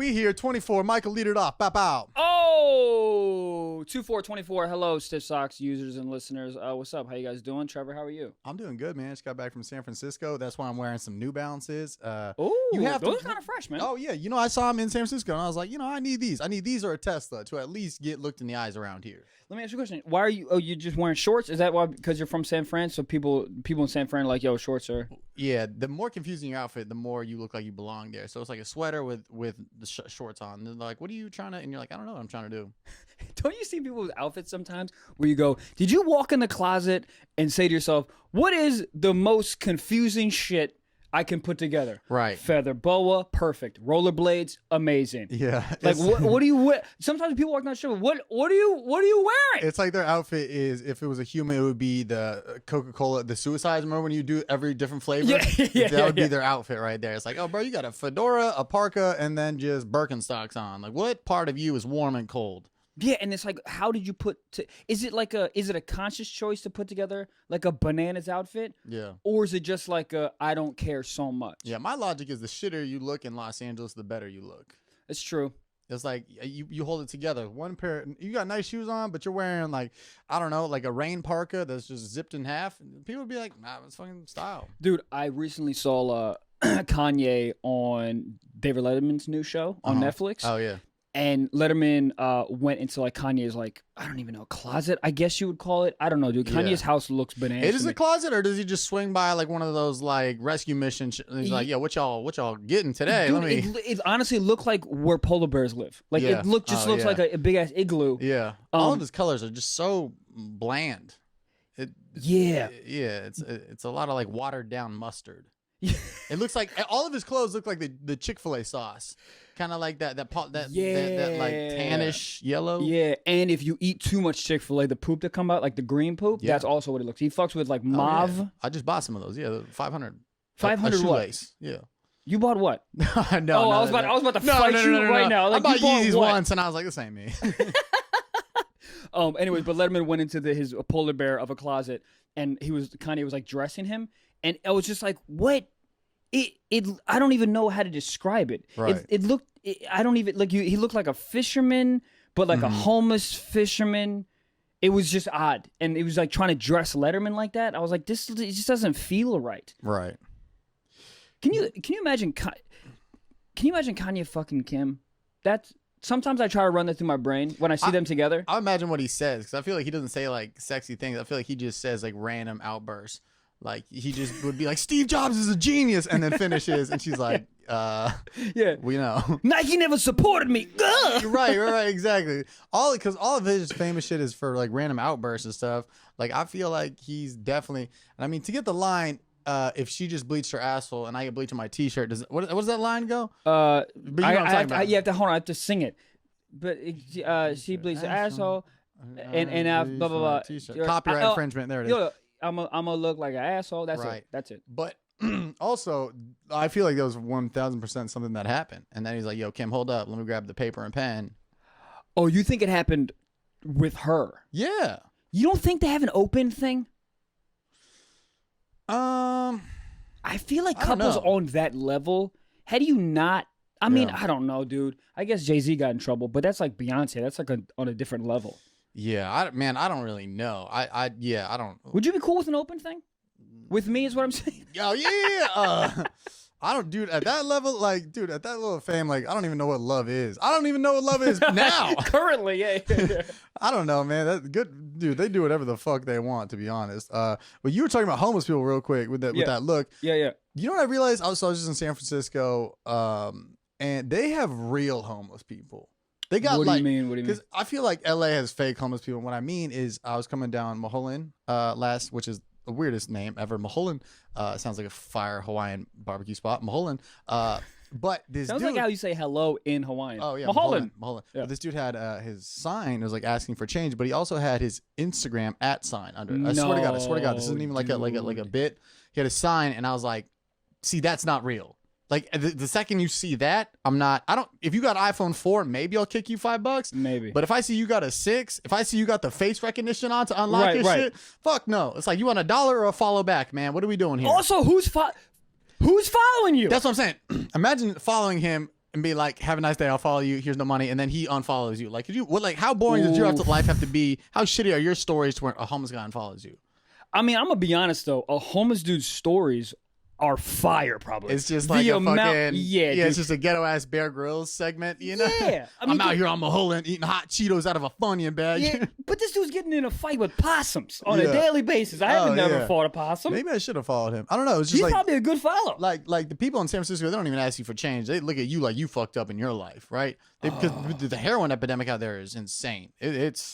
We here, 24. Michael, lead it off. Bop out. Oh, 2424. Hello, Stiff Socks users and listeners. What's up? How you guys doing? Trevor, how are you? I'm doing good, man. Just got back from San Francisco. That's why I'm wearing some New Balances. Oh, those are kind of fresh, man. Oh, yeah. You know, I saw them in San Francisco, and I was like, I need these. I need these or a Tesla to at least get looked in the eyes around here. Let me ask you a question. Why are you? Oh, you're just wearing shorts? Is that why? Because you're from San Fran, so people in San Fran are like, yo, shorts are. Yeah, the more confusing your outfit, the more you look like you belong there. So it's like a sweater with the shorts on. And they're like, what are you trying to? And you're like, I don't know what I'm trying to do. Don't you see people with outfits sometimes where you go, did you walk in the closet and say to yourself, what is the most confusing shit I can put together? Right. Feather boa, perfect. Rollerblades, amazing. Yeah. Like what do you wear? Sometimes people walk down the street. What are you wearing? It's like their outfit is, if it was a human, it would be the Coca-Cola, the suicide. Remember when you do every different flavor? That would be their outfit right there. It's like, oh, bro, you got a fedora, a parka, and then just Birkenstocks on. Like, what part of you is warm and cold? Yeah, and it's like, how did you is it a conscious choice to put together like a bananas outfit? Yeah. Or is it just like I don't care so much? Yeah, my logic is the shitter you look in Los Angeles, the better you look. It's true. It's like you hold it together. One pair, you got nice shoes on, but you're wearing like, I don't know, like a rain parka that's just zipped in half. People would be like, nah, it's fucking style. Dude, I recently saw Kanye on David Letterman's new show on Netflix. Oh, yeah. And Letterman went into like Kanye's like, I don't even know, closet, I guess you would call it. I don't know, dude. Kanye's house looks bananas. It is a closet, or does he just swing by like one of those like rescue missions? And he's like, yeah, what y'all getting today? Dude, it honestly looked like where polar bears live. Like it looks like a big ass igloo. Yeah. All of his colors are just so bland. It's a lot of like watered down mustard. It looks like all of his clothes look like the Chick-fil-A sauce. Kind of like that like tannish yellow. Yeah, and if you eat too much Chick-fil-A, the poop that come out, like the green poop, that's also what it looks. He fucks with like mauve. Yeah. I just bought some of those. Yeah, 500. 500 what? Lace. Yeah. You bought what? No. I was about to fight you right now. Like, I bought Yeezys once, and I was like, this ain't me. Anyways, but Letterman went into his polar bear of a closet, and Kanye was like dressing him, and I was just like, what? I don't even know how to describe it. Right. It looked. I don't even like you. He looked like a fisherman, but like a homeless fisherman. It was just odd, and it was like trying to dress Letterman like that. I was like, it just doesn't feel right. Right. Can you imagine? Can you imagine Kanye fucking Kim? That's sometimes I try to run that through my brain when I see them together. I imagine what he says, because I feel like he doesn't say like sexy things. I feel like he just says like random outbursts. Like he just would be like, Steve Jobs is a genius, and then finishes, and she's like, we know. Nike never supported me. Right, exactly. Because all of his famous shit is for like random outbursts and stuff. Like I feel like he's definitely, and I mean, to get the line, if she just bleached her asshole and I get bleach on my t-shirt, what does that line go? But you have to hold on. I have to sing it. But she bleached her asshole, and I blah blah blah. Copyright infringement. There it is. I'm gonna look like an asshole. That's right. It. That's it. But also, I feel like that was 1,000% something that happened. And then he's like, "Yo, Kim, hold up. Let me grab the paper and pen." Oh, you think it happened with her? Yeah. You don't think they have an open thing? I feel like couples on that level. How do you not? I mean, I don't know, dude. I guess Jay-Z got in trouble, but that's like Beyonce. That's like on a different level. Yeah, I don't really know. I don't. Would you be cool with an open thing? With me is what I'm saying. Oh yeah. I don't, dude. At that level, at that level of fame, like I don't even know what love is. I don't even know what love is now. Currently, yeah. I don't know, man. That's good, dude. They do whatever the fuck they want, to be honest. But you were talking about homeless people real quick with that look. Yeah. You know what I realized? I was just in San Francisco, and they have real homeless people. They got what do you mean? Because I feel like LA has fake homeless people. What I mean is, I was coming down Mulholland which is the weirdest name ever. Mulholland sounds like a fire Hawaiian barbecue spot. Mulholland. But this sounds dude, like how you say hello in Hawaiian. Oh yeah, Mulholland. Yeah. But this dude had his sign. It was like asking for change, but he also had his Instagram @sign under it. I swear to God, this isn't even like a bit. He had a sign, and I was like, see, that's not real. Like the second you see that, if you got iPhone 4, maybe I'll kick you $5. Maybe. But if I see you got a 6, if I see you got the face recognition on to unlock your shit, fuck no. It's like, you want $1 or a follow back, man? What are we doing here? Also, who's following you? That's what I'm saying. Imagine following him and be like, "Have a nice day. I'll follow you. Here's no money," and then he unfollows you. Like, how boring does your life have to be? How shitty are your stories to where a homeless guy unfollows you? I mean, I'm gonna be honest though. A homeless dude's stories are fire, probably. It's just like fucking yeah. It's just a ghetto ass Bear Grylls segment, you know? Yeah, I mean, I'm out here on my hole and eating hot Cheetos out of a Funyun bag. Yeah, but this dude's getting in a fight with possums on a daily basis. I haven't never fought a possum. Maybe I should have followed him. I don't know. It's just He's probably a good follow. Like the people in San Francisco, they don't even ask you for change. They look at you like you fucked up in your life, right? Because the heroin epidemic out there is insane.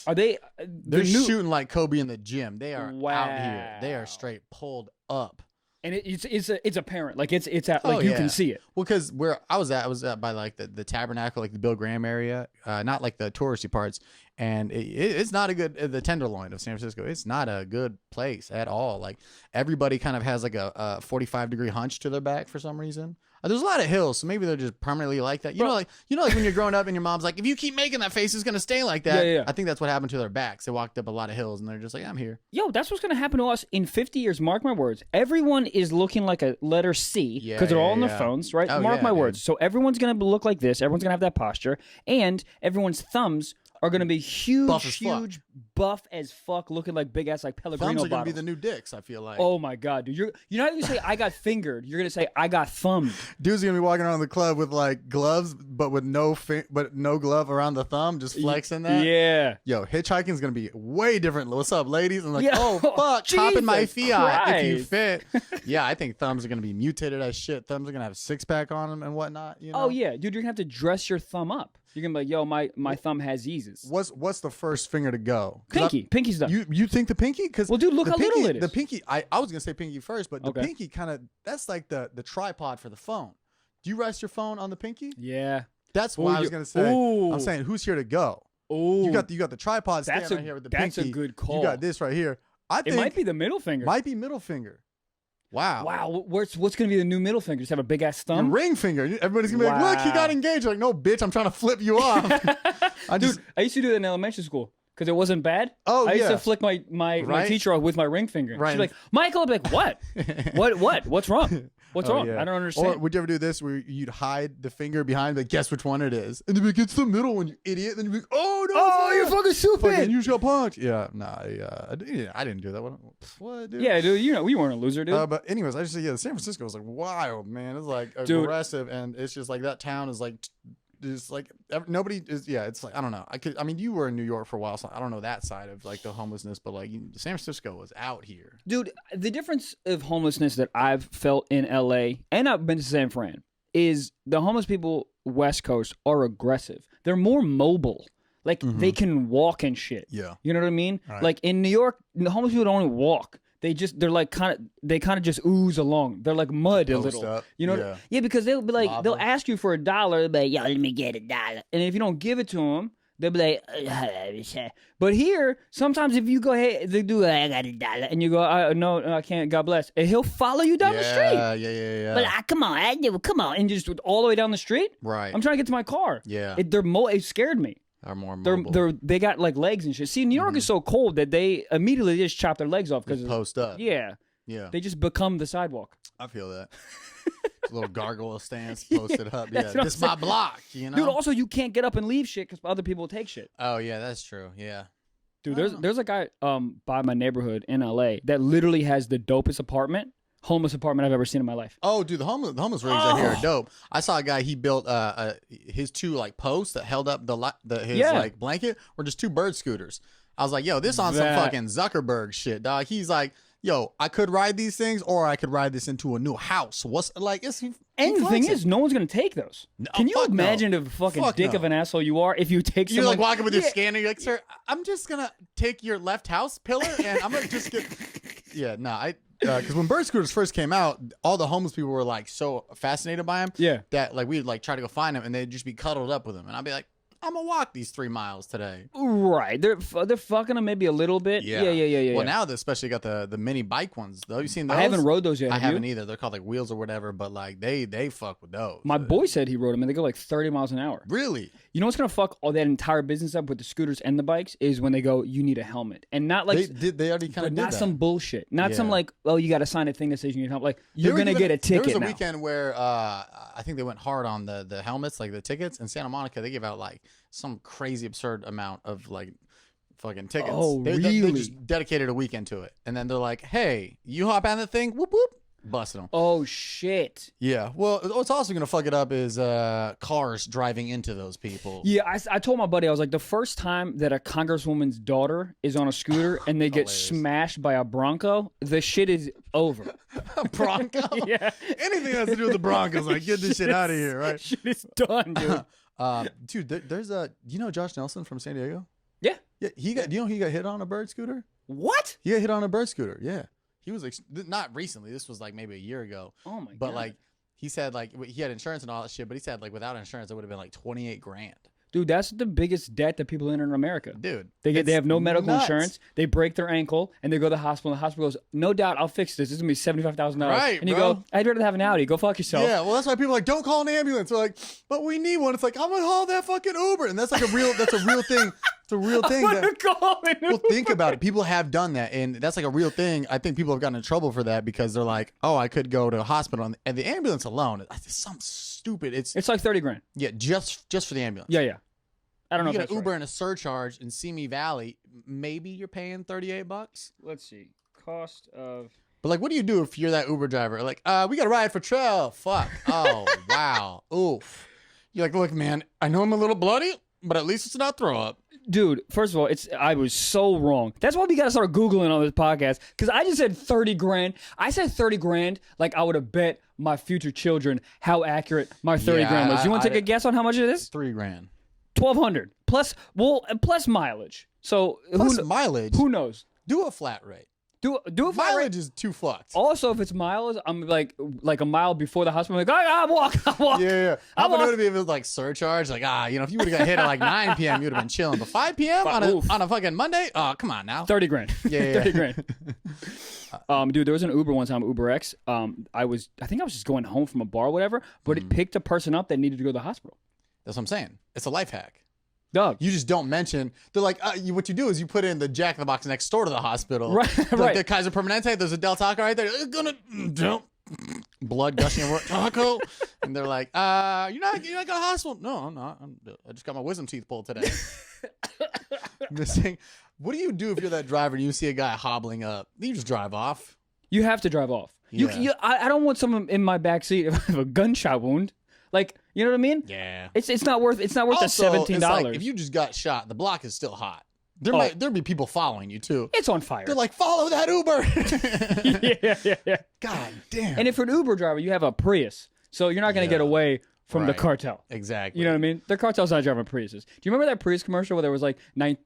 Are they? They're shooting like Kobe in the gym. They are out here. They are straight pulled up. And it's apparent, like it's at, like you can see it. Well, because where I was at by like the Tabernacle, like the Bill Graham area, not like the touristy parts, and it's not a good the Tenderloin of San Francisco. It's not a good place at all. Like everybody kind of has like a 45-degree hunch to their back for some reason. There's a lot of hills, so maybe they're just permanently like that. You know, like when you're growing up and your mom's like, if you keep making that face, it's gonna stay like that. Yeah. I think that's what happened to their backs. They walked up a lot of hills and they're just like, I'm here. Yo, that's what's gonna happen to us in 50 years. Mark my words. Everyone is looking like a letter C because they're all on their phones, right? Mark my words. So everyone's gonna look like this. Everyone's gonna have that posture, and everyone's thumbs are gonna be huge, buff as fuck, looking like big ass like Pellegrino Thumbs are gonna bottles. be the new dicks. I feel like. Oh my god, dude! You're not gonna say I got fingered. You're gonna say I got thumbed. Dude's gonna be walking around the club with like gloves, but with no glove around the thumb, just flexing that. Yeah. Yo, hitchhiking is gonna be way different. What's up, ladies? And like, oh fuck, hop in my Fiat if you fit. Yeah, I think thumbs are gonna be mutated as shit. Thumbs are gonna have a 6-pack on them and whatnot. You know? Oh yeah, dude, you're gonna have to dress your thumb up. You're gonna be like, yo, my thumb has eases. What's the first finger to go? Pinky's done. You think the pinky? Because dude, look how little it is. The pinky, I was gonna say pinky first, but the pinky kind of that's like the tripod for the phone. Do you rest your phone on the pinky? Yeah. That's what I was gonna say. I'm saying who's here to go? Oh, you got the tripod standing right here with the pinky. That's a good call. You got this right here. I think it might be the middle finger. Might be middle finger. Wow. What's going to be the new middle finger? Just have a big ass thumb? Your ring finger. Everybody's going to be like, look, he got engaged. Like, no, bitch, I'm trying to flip you off. Dude, I used to do that in elementary school because it wasn't bad. Oh, I used to flick my teacher off with my ring finger. Right. She'd be like, Michael, I'd be like, what? What's wrong? What's wrong? Yeah. I don't understand. Or would you ever do this where you'd hide the finger behind, but guess which one it is? And they'd be like, it's the middle one, you idiot. And then you'd be like, oh, no. Oh, you're fucking stupid. Fucking use your punch. Yeah, nah, I didn't do that. What, dude? Yeah, dude, we weren't a loser, dude. But anyways, I just say, San Francisco is like wild, man. It's like aggressive, and it's just like that town is like, just like nobody is. Yeah, it's like I don't know. I mean, you were in New York for a while, so I don't know that side of like the homelessness, but like San Francisco was out here, dude. The difference of homelessness that I've felt in LA and I've been to San Fran is the homeless people West Coast are aggressive. They're more mobile. Like they can walk and shit. Yeah, you know what I mean. Right. Like in New York, the homeless people don't walk. They're like kind of just ooze along. They're like mud a little. Up. You know? Yeah, because they'll be like, they'll ask you for $1. They'll be like, yo, let me get $1. And if you don't give it to them, they'll be like, but here, sometimes if you go, hey, they do, I got $1. And you go, no, I can't, God bless. And he'll follow you down the street. Yeah. But come on. And just all the way down the street. Right. I'm trying to get to my car. Yeah. It scared me. Are more mobile. They got like legs and shit. See, New York is so cold that they immediately just chop their legs off because post up. Yeah. They just become the sidewalk. I feel that. A little gargoyle stance posted up. Yeah, this is my block. You know, dude. Also, you can't get up and leave shit because other people will take shit. Oh yeah, that's true. Yeah, dude. There's a guy by my neighborhood in LA that literally has the dopest homeless apartment I've ever seen in my life. Oh, dude, the homeless rigs out here are dope. I saw a guy, he built his 2 like posts that held up his like blanket were just 2 bird scooters. I was like, yo, this on some fucking Zuckerberg shit, dog. He's like, yo, I could ride these things or I could ride this into a new house. What's like and the thing is, no one's gonna take those. No, can you imagine the fucking dick of an asshole you are if you take you're like walking with your scanner, you're like, sir, I'm just gonna take your left house pillar and I'm gonna just get because when bird scooters first came out, all the homeless people were like so fascinated by them. Yeah. That like we'd like try to go find them and they'd just be cuddled up with them, and I'd be like, I'm gonna walk these 3 miles today. Right. They're fucking them maybe a little bit. Yeah. Well, now they especially got the mini bike ones. Though you seen those? I haven't rode those yet. I haven't either. They're called like wheels or whatever, but like they fuck with those. My boy said he rode them and they go like 30 miles an hour. Really? You know what's gonna fuck all that entire business up with the scooters and the bikes is when they go, you need a helmet, and not like they already kind of did not that. some bullshit, not some like, oh, you got to sign a thing that says you need help. Like you're gonna get a ticket. There was a now. weekend where I think they went hard on the helmets, like the tickets in Santa Monica. They gave out like some crazy absurd amount of like fucking tickets. Oh, they really? just dedicated a weekend to it, and then they're like, hey, you hop on the thing, whoop whoop. Busting them. Oh shit. Yeah. Well, what's also gonna fuck it up is cars driving into those people. Yeah, I told my buddy, I was like, the first time that a congresswoman's daughter is on a scooter and they get smashed by a Bronco, the shit is over. A Bronco? Yeah. Anything that has to do with the Broncos, like get this shit out of here, right? Shit is done, dude. Dude, there's a Josh Nelson from San Diego? Yeah. Yeah. He got hit on a bird scooter? What? He got hit on a bird scooter. Yeah. He was not recently. This was like maybe a year ago. Oh my god! But like he said, like he had insurance and all that shit. But he said like without insurance, it would have been like $28,000. Dude, that's the biggest debt that people enter in America. Dude, they have no medical insurance. They break their ankle and they go to the hospital. And the hospital goes, no doubt, I'll fix this. This is gonna be $75,000. Right, and you bro. go, I'd rather have an Audi. Go fuck yourself. Yeah, well, that's why people are like, don't call an ambulance. They're like, but we need one. It's like, I'm gonna haul that fucking Uber, and that's like a real thing. It's a real thing. Well, think about it. People have done that, and that's like a real thing. I think people have gotten in trouble for that because they're like, oh, I could go to a hospital, and the ambulance alone, it's something stupid. It's like $30,000. Yeah, just for the ambulance. Yeah. I don't know. You if get an Uber and a surcharge in Simi Valley, maybe you're paying $38. Let's see, cost of. But like, what do you do if you're that Uber driver? Like, we got a ride for Trail. Fuck. Oh wow. Oof. You're like, look, man, I know I'm a little bloody, but at least it's not throw up. Dude, first of all, I was so wrong. That's why we gotta start Googling on this podcast. Because I just said $30,000. I said $30,000 like I would have bet my future children how accurate my $30,000 was. You want to take a guess on how much it is? $3,000. $1,200 plus mileage. So mileage. Who knows? Do a flat rate. Do a flat rate. Mileage is too fucked. Also, if it's miles, I'm like a mile before the hospital. I'm like, I'll walk. Yeah. How about it would be if it was like surcharge? Like, if you would have got hit at like 9 p.m., you'd have been chilling. But 5 p.m. on a fucking Monday? Oh, come on now. $30,000. Yeah. $30,000. Dude, there was an Uber one time, Uber X. I think I was just going home from a bar or whatever, but it picked a person up that needed to go to the hospital. That's what I'm saying. It's a life hack. Dog. You just don't mention. They're like, what you do is you put in the Jack in the Box next door to the hospital. Right. Like the Kaiser Permanente. There's a Del Taco right there. It's gonna dump blood gushing over taco. And they're like, you're not going to hospital. No, I'm not. I just got my wisdom teeth pulled today. Missing. What do you do if you're that driver and you see a guy hobbling up? You just drive off. You have to drive off. Yeah. I don't want someone in my backseat if I have a gunshot wound. Like, you know what I mean? Yeah. It's not worth the $17. It's like, if you just got shot, the block is still hot. There'll be people following you too. It's on fire. They're like, follow that Uber. Yeah. God damn. And if you're an Uber driver, you have a Prius, so you're not going to get away from the cartel. Exactly. You know what I mean? Their cartel's not driving Priuses. Do you remember that Prius commercial where there was like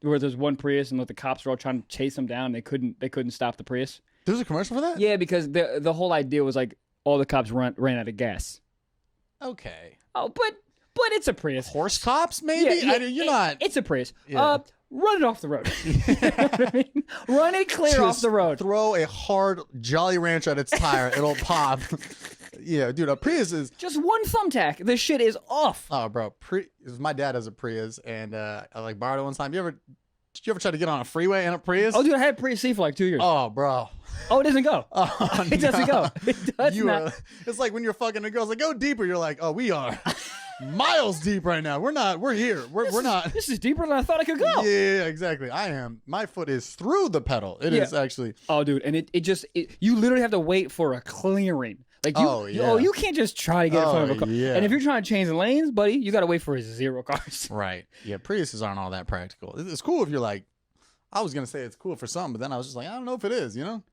where there's one Prius and like the cops were all trying to chase them down? They couldn't stop the Prius. There was a commercial for that? Yeah, because the whole idea was like all the cops ran out of gas. Okay. Oh, but it's a Prius. Horse cops, maybe? Yeah, It's a Prius. Yeah. Run it off the road. You know what I mean? Run it clear off the road. Throw a hard Jolly Rancher at its tire. It'll pop. Yeah, dude, a Prius is... Just one thumbtack. This shit is off. Oh, bro. My dad has a Prius, and I like borrowed it one time. Did you ever try to get on a freeway in a Prius? Oh, dude, I had Prius C for like 2 years. Oh, bro. Oh, it doesn't go. Oh, it doesn't go. It does not. It's like when you're fucking a girl. It's like, go deeper. You're like, oh, we are miles deep right now. We're not. We're here. We're not. This is deeper than I thought I could go. Yeah, exactly. I am. My foot is through the pedal. It is actually. Oh, dude, and you literally have to wait for a clearing. Like you can't just try to get in front of a car. Yeah. And if you're trying to change the lanes, buddy, you got to wait for 0 cars. Right. Yeah. Priuses aren't all that practical. It's cool if you're like. I was gonna say it's cool for some, but then I was just like, I don't know if it is. You know.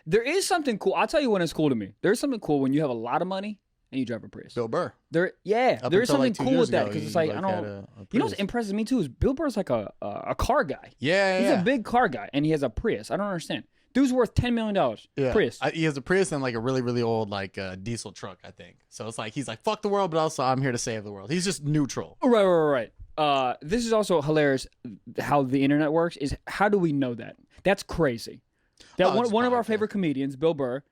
There is something cool. I'll tell you when it's cool to me. There's something cool when you have a lot of money and you drive a Prius. Bill Burr. There is something like cool with that because it's like I don't. You know what impresses me too is Bill Burr's like a car guy. Yeah, he's a big car guy and he has a Prius. I don't understand. Dude's worth $10 million. Yeah. Prius. He has a Prius and like a really, really old like diesel truck, I think. So it's like he's like fuck the world, but also I'm here to save the world. He's just neutral. Right. This is also hilarious. How the internet works is how do we know that? That's crazy. That one of our favorite comedians, Bill Burr,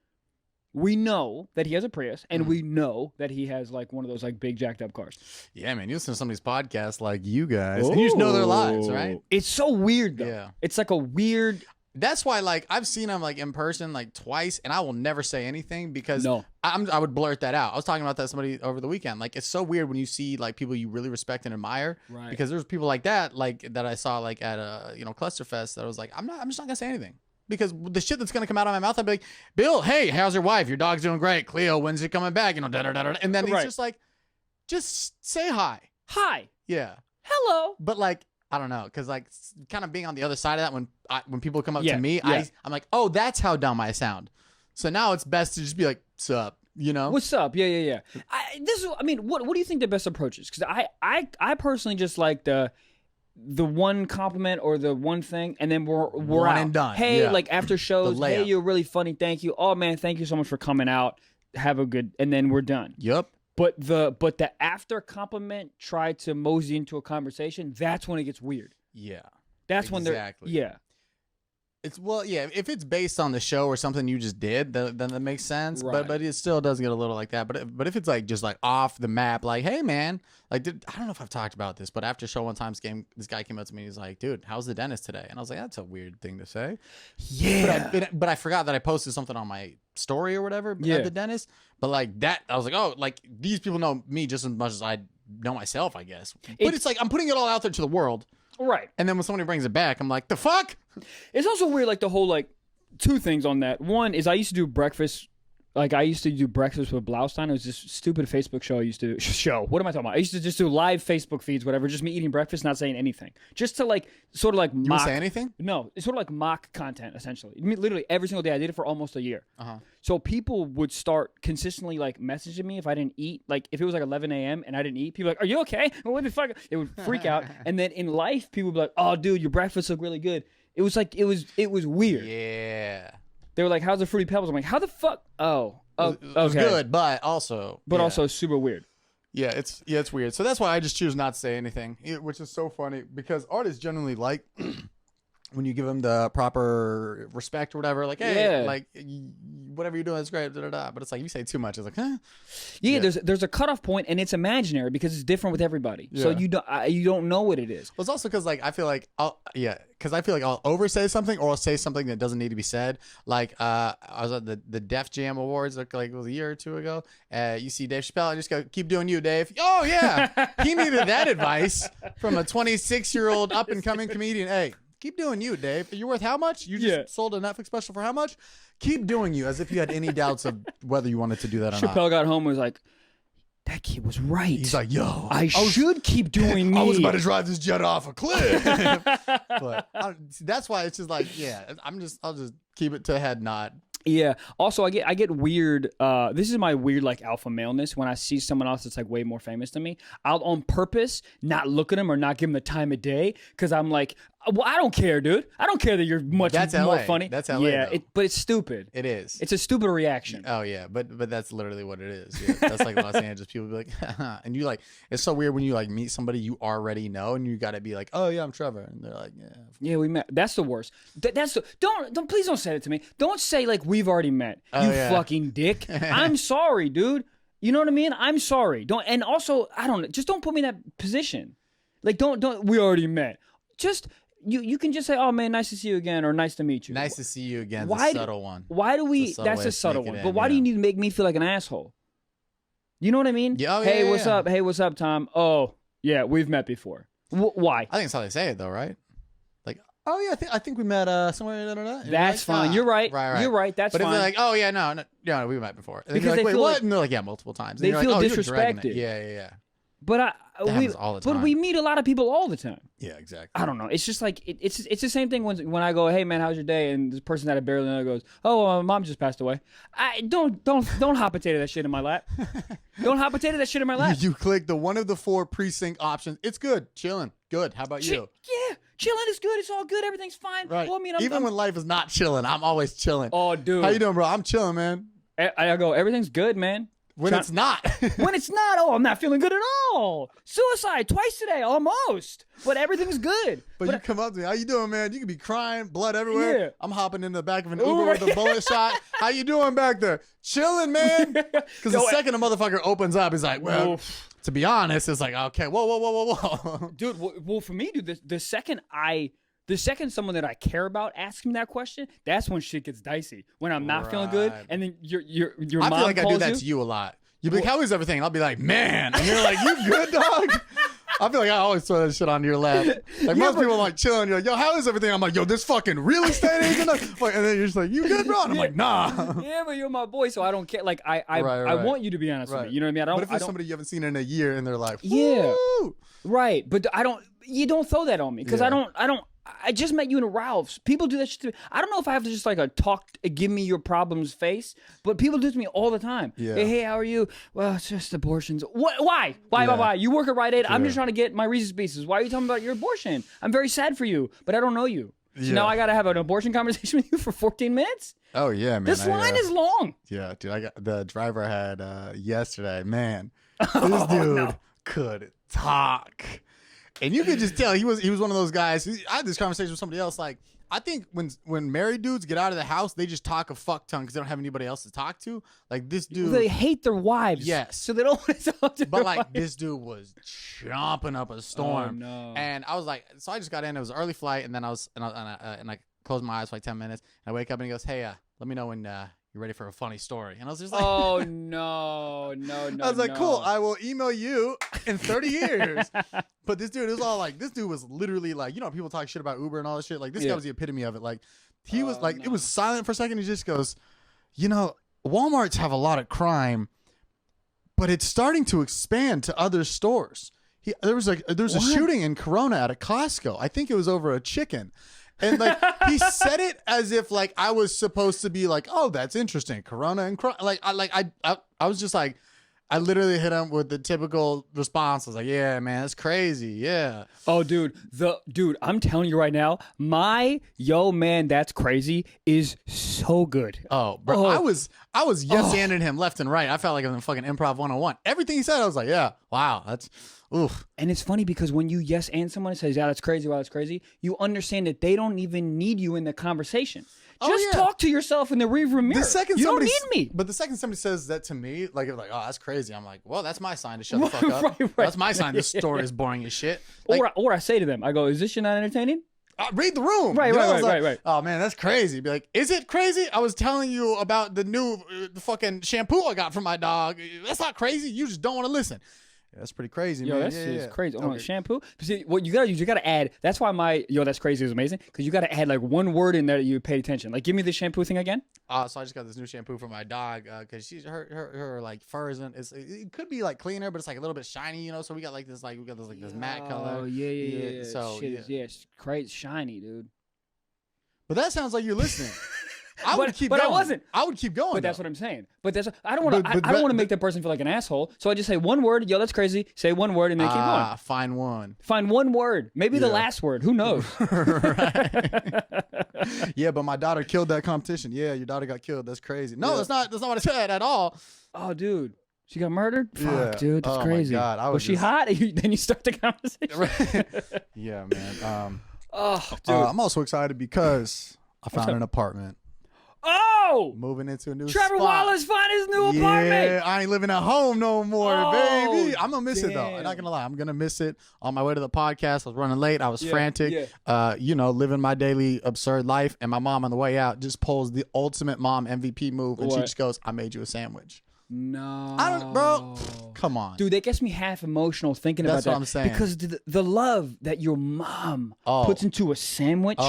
We know that he has a Prius, and we know that he has like one of those like big jacked up cars. Yeah, man. You listen to somebody's podcast like you guys, and you just know their lives, right? It's so weird, though. Yeah. It's like a weird. That's why, like, I've seen him like in person like twice, and I will never say anything because I would blurt that out. I was talking about that to somebody over the weekend. Like, it's so weird when you see like people you really respect and admire, right? Because there's people like that I saw like at a Clusterfest that I was like, I'm just not gonna say anything. Because the shit that's gonna come out of my mouth, I'd be like, Bill, hey, how's your wife? Your dog's doing great. Cleo, when's he coming back? And then he's just like, just say hi. Hi. Yeah. Hello. But like, I don't know, because like, kind of being on the other side of that, when people come up to me, I'm like, oh, that's how dumb I sound. So now it's best to just be like, what's up? You know? What's up? Yeah. What do you think the best approach is? Because I personally just like the one compliment or the one thing, and then we're one out. And done. Hey, like after shows, hey, you're really funny. Thank you. Oh man, thank you so much for coming out. Have a good, and then we're done. Yep. But the after compliment try to mosey into a conversation. That's when it gets weird. Yeah. That's when they're if it's based on the show or something you just did, then that makes sense. Right. But it still does get a little like that. But if it's like just like off the map, like, hey man, like I don't know if I've talked about this, but after show one time, this guy came up to me and he's like, dude, how's the dentist today? And I was like, that's a weird thing to say. Yeah. But I forgot that I posted something on my story or whatever at the dentist. But like that, I was like, oh, like these people know me just as much as I know myself, I guess. But it's like I'm putting it all out there to the world. Right. And then when somebody brings it back, I'm like, the fuck? It's also weird, like the whole, like, two things on that. One is I used to do breakfast. Like, I used to do breakfast with Blaustein. It was this stupid Facebook show I used to do. What am I talking about? I used to just do live Facebook feeds, whatever, just me eating breakfast, not saying anything. Just to, like, sort of like mock. You would say anything? No. It's sort of like mock content, essentially. I mean, literally every single day. I did it for almost a year. Uh-huh. So people would start consistently, like, messaging me if I didn't eat. Like, if it was, like, 11 a.m. and I didn't eat, people were like, are you okay? What the fuck? It would freak out. And then in life, people would be like, oh, dude, your breakfast looked really good. It was like, it was weird. Yeah. They were like, how's the Fruity Pebbles? I'm like, how the fuck? Oh. It was good, but also super weird. Yeah, it's weird. So that's why I just choose not to say anything, which is so funny because artists generally like when you give them the proper respect or whatever. Like, hey, like whatever you're doing is great. But it's like you say too much, it's like, huh? Yeah, there's a cutoff point, and it's imaginary because it's different with everybody. Yeah. So you don't know what it is. Well, it's also because like I feel like I'll oversay something or I'll say something that doesn't need to be said. Like I was at the Def Jam Awards like it was a year or two ago. You see Dave Chappelle, I just go, keep doing you, Dave. Oh yeah, he needed that advice from a 26-year-old up and coming comedian. Hey, keep doing you, Dave. You're worth how much? You just sold a Netflix special for how much? Keep doing you, as if you had any doubts of whether you wanted to do that or not. Chappelle got home and was like, that kid was right. He's like, yo, I should keep doing me. I was about to drive this jet off a cliff. But that's why it's just like, I'll just keep it to head nod. Yeah. Also, I get weird. This is my weird like alpha maleness. When I see someone else that's like way more famous than me, I'll on purpose not look at them or not give them the time of day because I'm like, well, I don't care, dude. I don't care that you're much more funny. That's LA. Yeah, but it's stupid. It is. It's a stupid reaction. Oh yeah, but that's literally what it is. Yeah, that's like Los Angeles. People be like, and you like, it's so weird when you like meet somebody you already know and you got to be like, oh yeah, I'm Trevor, and they're like, yeah, we met. That's the worst. Don't please don't say it to me. Don't say like we've already met. Fucking dick. I'm sorry, dude. You know what I mean? I'm sorry. And also just don't put me in that position. Like don't we already met. Just you can just say, oh man, nice to see you again, or nice to meet you. Nice to see you again. The subtle one. Why do we? That's a subtle one. But why do you need to make me feel like an asshole? You know what I mean? Yeah. Hey, what's up? Hey, what's up, Tom? Oh, yeah, we've met before. Why? I think that's how they say it, though, right? Like, oh yeah, I think we met somewhere. That's like, fine. You're right. Right. You're right. That's fine. But if they're like, oh yeah, no, we met before. And because like, they wait, feel what? like, and they're like, yeah, multiple times. And they feel like, disrespected. Yeah. But all the time. we meet a lot of people all the time. Yeah, exactly. I don't know. It's just like it's the same thing when I go, hey man, how's your day? And this person that I barely know goes, oh, mom just passed away. Don't hot potato that shit in my lap. Don't hot potato that shit in my lap. You click the one of the 4 precinct options. It's good, chilling, good. How about you? Yeah, chilling is good. It's all good. Everything's fine. Right. Well, I mean, even when life is not chilling, I'm always chilling. Oh, dude. How you doing, bro? I'm chilling, man. I go, everything's good, man. When it's not. When it's not, oh, I'm not feeling good at all. Suicide twice today, almost. But everything's good. But you come up to me, how you doing, man? You could be crying, blood everywhere. Yeah. I'm hopping in the back of an Uber with a bullet shot. How you doing back there? Chilling, man. Because the second a motherfucker opens up, he's like, well, to be honest, it's like, okay, whoa. Dude, well, for me, dude, the second someone that I care about asks me that question, that's when shit gets dicey. When I'm not feeling good, and then your I mom feel like I do that calls to you a lot. You'd be like, how is everything? And I'll be like, man. And you're like, you good, dog? I feel like I always throw that shit onto your lap. Like most people are like chilling. You're like, yo, how is everything? I'm like, yo, this fucking real estate agent. Like, and then you're just like, you good, bro? And I'm like, nah. Yeah, but you're my boy, so I don't care. Like, I want you to be honest with me. You know what I mean? But if it's somebody you haven't seen in a year and they're like, yeah, right. But you don't throw that on me because I just met you in a Ralph's. People do that shit to me. I don't know if I have to just like give me your problems face, but people do it to me all the time. Yeah. Hey, how are you? Well, it's just abortions. What? Why? Why? You work at Rite Aid. I'm just trying to get my Reese's Pieces. Why are you talking about your abortion? I'm very sad for you, but I don't know you. So now I got to have an abortion conversation with you for 14 minutes? Oh, yeah, man. This line is long. Yeah, dude. I got the driver I had yesterday. Man, this dude could talk. And you could just tell he was one of those guys. I had this conversation with somebody else. Like, I think when married dudes get out of the house, they just talk a fuck ton because they don't have anybody else to talk to. Like this dude, they hate their wives. Yes, so they don't want to talk to. But like wives. This dude was chomping up a storm. Oh, no. And I was like, so I just got in. It was an early flight, and then I closed my eyes for like 10 minutes. And I wake up and he goes, "Hey, let me know when you're ready for a funny story." And I was just like, oh, no. I was like, cool, I will email you in 30 years. But this dude, it was all like, this dude was literally like, you know, people talk shit about Uber and all this shit. Like, this guy was the epitome of it. Like, he was like, it was silent for a second. He just goes, you know, Walmarts have a lot of crime, but it's starting to expand to other stores. There was a shooting in Corona at a Costco. I think it was over a chicken. And like he said it as if like I was supposed to be like, oh, that's interesting. Corona and I was just like, I literally hit him with the typical response. I was like, yeah, man, that's crazy. Yeah. Oh, dude, I'm telling you right now, my yo man, that's crazy is so good. Oh, bro, I was yes-anding him left and right. I felt like I was in fucking improv 101. Everything he said, I was like, yeah, wow, that's. Oof. And it's funny because when you yes and someone says, yeah, that's crazy, wow, that's crazy, you understand that they don't even need you in the conversation. Just talk to yourself in the rearview mirror. You don't need me. But the second somebody says that to me, like, oh, that's crazy. I'm like, well, that's my sign to shut the fuck up. Right. That's my sign. This story is boring as shit. Like, or I say to them, I go, is this shit not entertaining? Read the room. Right. Oh, man, that's crazy. Be like, is it crazy? I was telling you about the new fucking shampoo I got for my dog. That's not crazy. You just don't want to listen. Yeah, that's pretty crazy, man. That's crazy. Oh, shampoo. But see, what you gotta do, you gotta add. That's why my that's crazy is amazing because you gotta add like one word in there that you paid attention. Like, give me the shampoo thing again. So I just got this new shampoo for my dog because she's her like fur isn't. It could be like cleaner, but it's like a little bit shiny, you know. So we got this matte color. Oh yeah. So it's crazy shiny, dude. But that sounds like you're listening. I would keep going. I wasn't. I would keep going. But that's what I'm saying. But I don't want to. I don't want to make that person feel like an asshole. So I just say one word. Yo, that's crazy. Say one word and then keep going. Find one. Find one word. Maybe the last word. Who knows? Right. Yeah, but my daughter killed that competition. Yeah, your daughter got killed. That's crazy. No, that's not what I said at all. Oh, dude. She got murdered? Yeah. Fuck, dude. That's crazy. My God. Was she hot? Then you start the conversation. Right. Yeah, man. Dude. I'm also excited because I found an apartment. Oh! Moving into a new Trevor spot. Wallace found his new apartment. Yeah, I ain't living at home no more, baby. I'm going to miss it, though. Damn. I'm not going to lie. I'm going to miss it. On my way to the podcast, I was running late. I was frantic, yeah. Living my daily absurd life. And my mom on the way out just pulls the ultimate mom MVP move. And she just goes, I made you a sandwich. No. Bro, come on. Dude, that gets me half emotional thinking about that. That's what I'm saying. Because the love that your mom puts into a sandwich.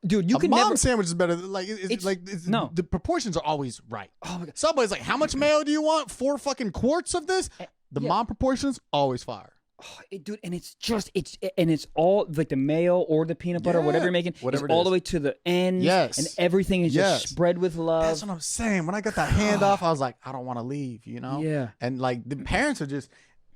Dude, you can never. Mom sandwich is better. The proportions are always right. Oh my God. Somebody's like, how much mayo do you want? 4 fucking quarts of this? The mom proportions always fire. Oh, dude, and it's all like the mayo or the peanut butter, whatever you're making, whatever all the way to the end. Yes. And everything is just spread with love. That's what I'm saying. When I got that handoff, I was like, I don't want to leave, you know? Yeah. And like the parents are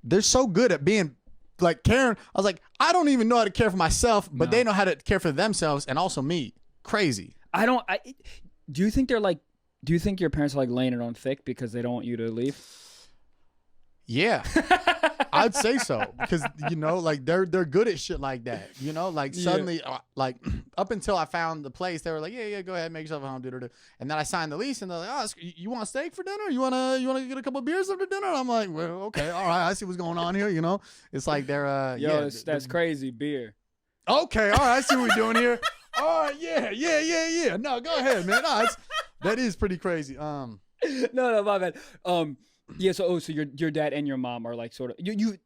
they're so good at being like caring. I was like, I don't even know how to care for myself, but they know how to care for themselves and also me. Crazy. Do you think they're like Do you think your parents are like laying it on thick because they don't want you to leave? Yeah, I'd say so because like they're good at shit like that. Like suddenly, like up until I found the place, they were like, yeah, go ahead, make yourself at home, and then I signed the lease, and they're like, oh, you want steak for dinner? You wanna get a couple of beers after dinner? And I'm like, well, okay, all right, I see what's going on here. It's like they're that's crazy beer. Okay, all right, I see what we're doing here. All right, yeah. No, go ahead, man. No, that is pretty crazy. No, my bad. Yeah, so your dad and your mom are like sort of you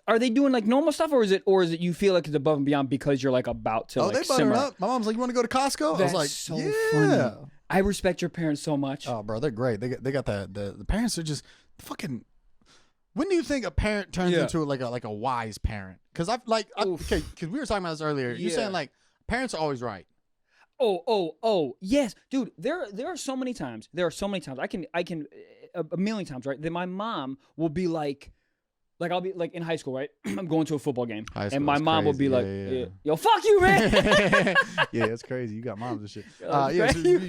are they doing like normal stuff or is it you feel like it's above and beyond because you're like about to they butter up. My mom's like, you want to go to Costco? That's I was like, so yeah. funny. I respect your parents so much. Oh, bro, they're great. They got the parents are just fucking. When do you think a parent turns into like a wise parent? Because because we were talking about this earlier. You're saying like parents are always right. Oh, yes, dude. There are so many times. I can a million times, right? That my mom will be like I'll be like in high school, right? I'm going to a football game, and my mom will be like, "Yo, fuck you, man." Yeah, it's crazy. You got moms and shit. You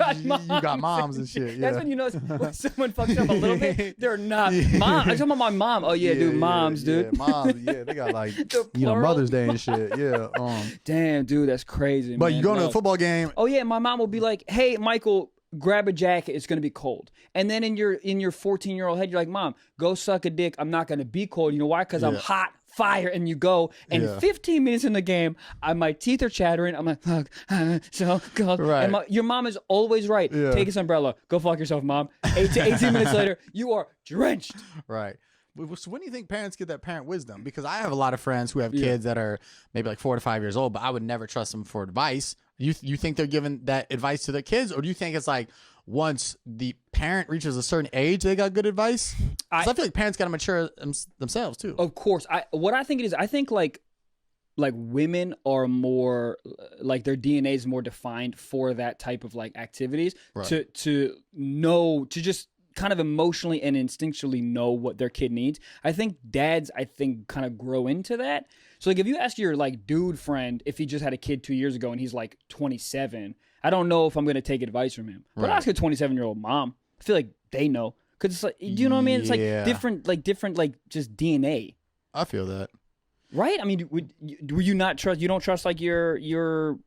got moms and shit. Yeah. That's when you know when someone fucks up a little bit. They're not mom. I'm talking about my mom. Oh yeah, dude, moms, dude. Yeah, moms. Yeah, they got like Mother's Day and shit. Yeah. Damn, dude, that's crazy. But man. you go to a football game. Oh yeah, my mom will be like, "Hey, Michael, grab a jacket. It's gonna be cold." And then in your 14-year-old head, you're like, "Mom, go suck a dick. I'm not gonna be cold. You know why? Because I'm hot fire." And you go, and 15 minutes in the game, my teeth are chattering. I'm like, "Fuck, so cold." Right. And your mom is always right. Yeah. Take his umbrella. Go fuck yourself, Mom. 18 minutes later, you are drenched. Right. So when do you think parents get that parent wisdom? Because I have a lot of friends who have kids that are maybe like 4 to 5 years old, but I would never trust them for advice. You think they're giving that advice to their kids, or do you think it's like once the parent reaches a certain age, they got good advice? I feel like parents got to mature themselves too. Of course. What I think it is, I think like women are more like their DNA is more defined for that type of like activities to know, to just kind of emotionally and instinctually know what their kid needs. I think dads, kind of grow into that. So like if you ask your like dude friend if he just had a kid 2 years ago and he's like 27, I don't know if I'm going to take advice from him. But ask a 27-year-old mom. I feel like they know. Because it's like, do you know what I mean? It's like different like just DNA. I feel that. Right? I mean, would you not trust, you don't trust like your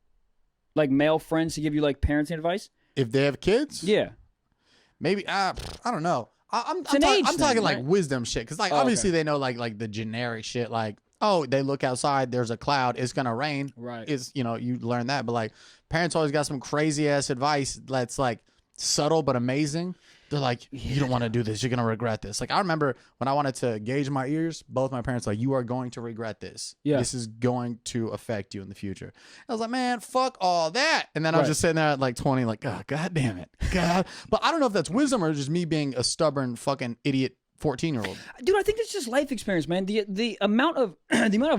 like male friends to give you like parenting advice? If they have kids? Yeah. Maybe, I don't know. I'm talking like wisdom shit. Because like obviously they know like the generic shit like, oh, they look outside, there's a cloud, it's gonna rain. Right. It's you learn that. But like parents always got some crazy ass advice that's like subtle but amazing. They're like, you don't want to do this, you're gonna regret this. Like I remember when I wanted to gauge my ears, both my parents like, you are going to regret this. Yeah. This is going to affect you in the future. I was like, man, fuck all that. And then I was just sitting there at like 20, like, oh, god damn it. God. But I don't know if that's wisdom or just me being a stubborn fucking idiot 14-year-old. Dude, I think it's just life experience, man. The amount of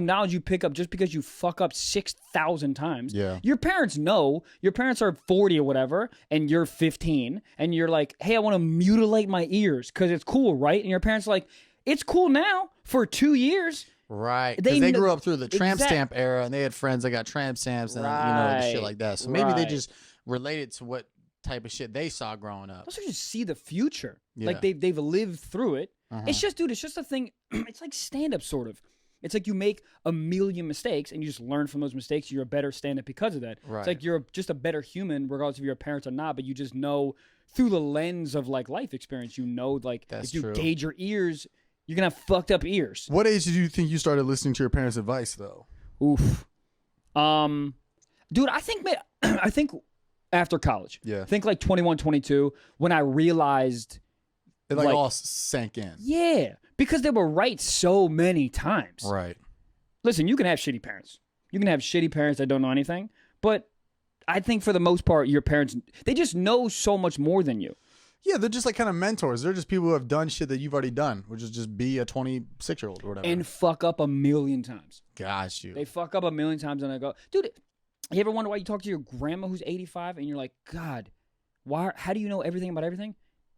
knowledge you pick up just because you fuck up 6,000 times. Yeah. Your parents know. Your parents are 40 or whatever, and you're 15, and you're like, hey, I want to mutilate my ears because it's cool, right? And your parents are like, it's cool now for 2 years. Right. Because they grew up through the tramp stamp era, and they had friends that got tramp stamps and shit like that. So maybe they just related to what type of shit they saw growing up. Also just see the future. Yeah. Like they've lived through it. It's just, dude, it's just a thing. It's like stand-up sort of. It's like you make a million mistakes and you just learn from those mistakes. You're a better stand-up because of that. Right. It's like you're just a better human regardless if your parents or not, but you just know through the lens of like life experience, you know, like if you gauge your ears, you're going to have fucked up ears. What age did you think you started listening to your parents' advice though? Oof. Dude, I think after college. Yeah. I think like 21, 22 when I realized it like all sank in. Yeah, because they were right so many times. Right. Listen, you can have shitty parents. You can have shitty parents that don't know anything. But I think for the most part, your parents, they just know so much more than you. Yeah, they're just like kind of mentors. They're just people who have done shit that you've already done, which is just be a 26-year-old or whatever. And fuck up a million times. Gosh, you. They fuck up a million times and I go, dude, you ever wonder why you talk to your grandma who's 85 and you're like, God, how do you know everything about everything?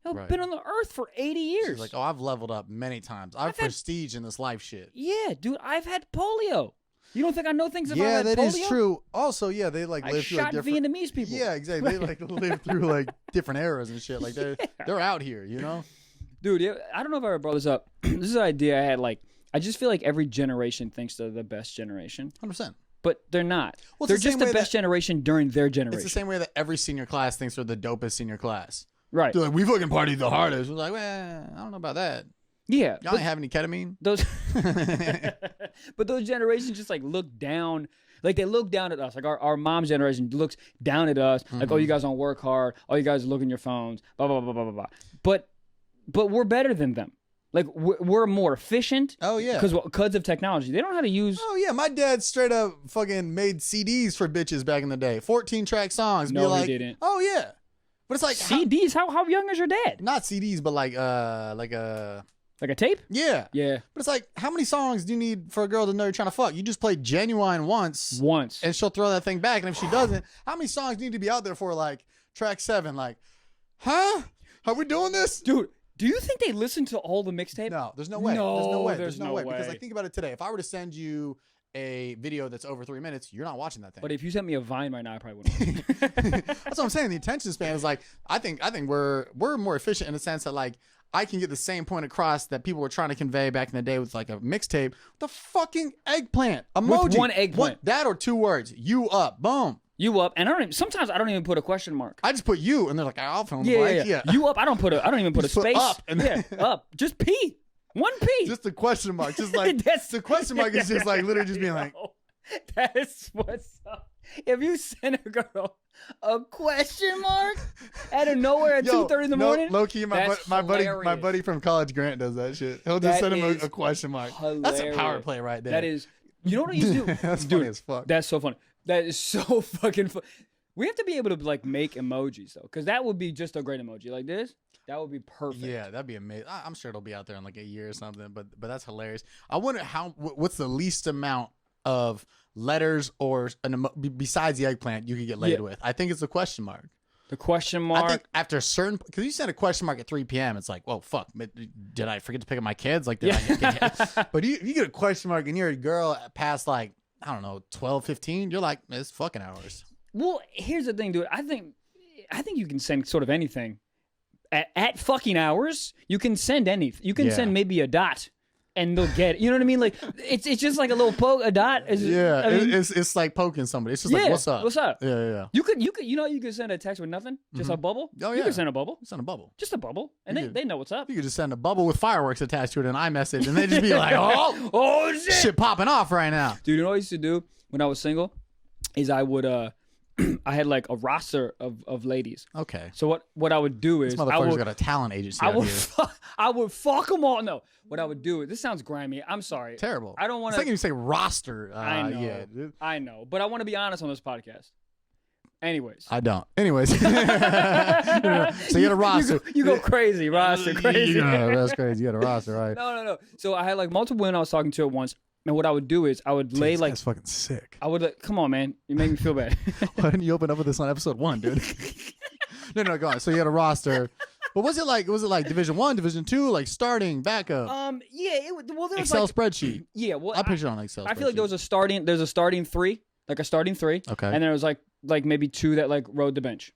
I've been on the earth for 80 years. She's like, oh, I've leveled up many times. I've prestige in this life shit. Yeah, dude, I've had polio. You don't think I know things about Yeah, that polio? is true. Also, yeah, they like live through like different Vietnamese people. Yeah, exactly. They like live through like different eras and shit. Like they're out here, you know? Dude, I don't know if I ever brought this up. This is an idea I had. Like, I just feel like every generation thinks they're the best generation. 100%. But they're not. Well, they're just the best generation during their generation. It's the same way that every senior class thinks they're the dopest senior class. Right. They're like, we fucking partied the hardest. We're like, well, I don't know about that. Yeah. Y'all ain't have any ketamine? Those, but those generations just like look down. Like they look down at us. Like our mom's generation looks down at us. Like, oh, you guys don't work hard. Oh, you guys look in your phones. Blah, blah, blah, blah, blah, blah. But we're better than them. Like we're more efficient. Oh yeah. Because of technology. They don't know how to use. Oh yeah. My dad straight up fucking made CDs for bitches back in the day. 14-track songs. No, he didn't. Oh yeah. But it's like CDs. How young is your dad? Not CDs, but like a tape? Yeah. Yeah. But it's like, how many songs do you need for a girl to know you're trying to fuck? You just play Genuine once. And she'll throw that thing back. And if she doesn't, how many songs need to be out there for like track 7? Like, huh? Are we doing this? Dude, do you think they listen to all the mixtape? No, there's no way. There's no way. way. Because like, think about it today. If I were to send you a video that's over 3 minutes, you're not watching that thing. But if you sent me a Vine right now, I probably wouldn't. That's what I'm saying. The attention span is like, I think we're more efficient in the sense that like, I can get the same point across that people were trying to convey back in the day with like a mixtape. The fucking eggplant emoji. With one eggplant. That or 2 words. You up. Boom. You up. And sometimes I don't even put a question mark. I just put you, and they're like, I'll fill in the blank. Yeah. You up. I don't even put a space. Up. And up. Just P. 1 P. Just a question mark. Just like, the question mark is just like literally just being like. That is what's up. If you send a girl a question mark out of nowhere at 2:30 in the morning, low key, my buddy from college, Grant, does that shit. He'll just send him a question mark. Hilarious. That's a power play right there. That is. You know what I used to do? That's funny as fuck. That's so funny. That is so fucking fun. We have to be able to like make emojis though, because that would be just a great emoji like this. That would be perfect. Yeah, that'd be amazing. I'm sure it'll be out there in like a year or something. But that's hilarious. I wonder what's the least amount of letters or besides the eggplant you could get laid with. I think it's a question mark. The question mark. I think after a certain, because you send a question mark at 3 p.m. It's like, well, fuck, did I forget to pick up my kids? Like, did I get But you get a question mark and you're a girl past like, I don't know, 12, 15. You're like, it's fucking hours. Well, here's the thing, dude. I think you can send sort of anything at fucking hours. You can send anything. You can send maybe a dot. And they'll get it. You know what I mean? Like it's just like a little poke, a dot. It's like poking somebody. It's just like, what's up? What's up? Yeah. You could send a text with nothing, just a bubble. Oh yeah. You could send a bubble. Send a bubble. Just a bubble, and they know what's up. You could just send a bubble with fireworks attached to it, and iMessage, and they just be like, oh shit popping off right now. Dude, you know what I used to do when I was single? Is I would I had like a roster of ladies. Okay. So what I would do is this motherfucker's got a talent agency. I would fuck them all. No, what I would do is this sounds grimy. I'm sorry. Terrible. I don't want to. It's like you say roster. I know. Yeah, dude. I know, but I want to be honest on this podcast. Anyways. I don't. Anyways. So you had a roster. You go crazy, roster, crazy. That's crazy. You had a roster, right? No. So I had like multiple women I was talking to at once. And what I would do is I would lay like. That's fucking sick. I would like, come on, man. You make me feel bad. Why didn't you open up with this on episode 1, dude? No, go on. So you had a roster. But was it like Division 1, Division 2, like starting, backup? Yeah. There was Excel like, spreadsheet. Yeah. Well, I picture on Excel. I feel like there's a starting 3, like a starting 3. Okay. And there was like maybe 2 that like rode the bench.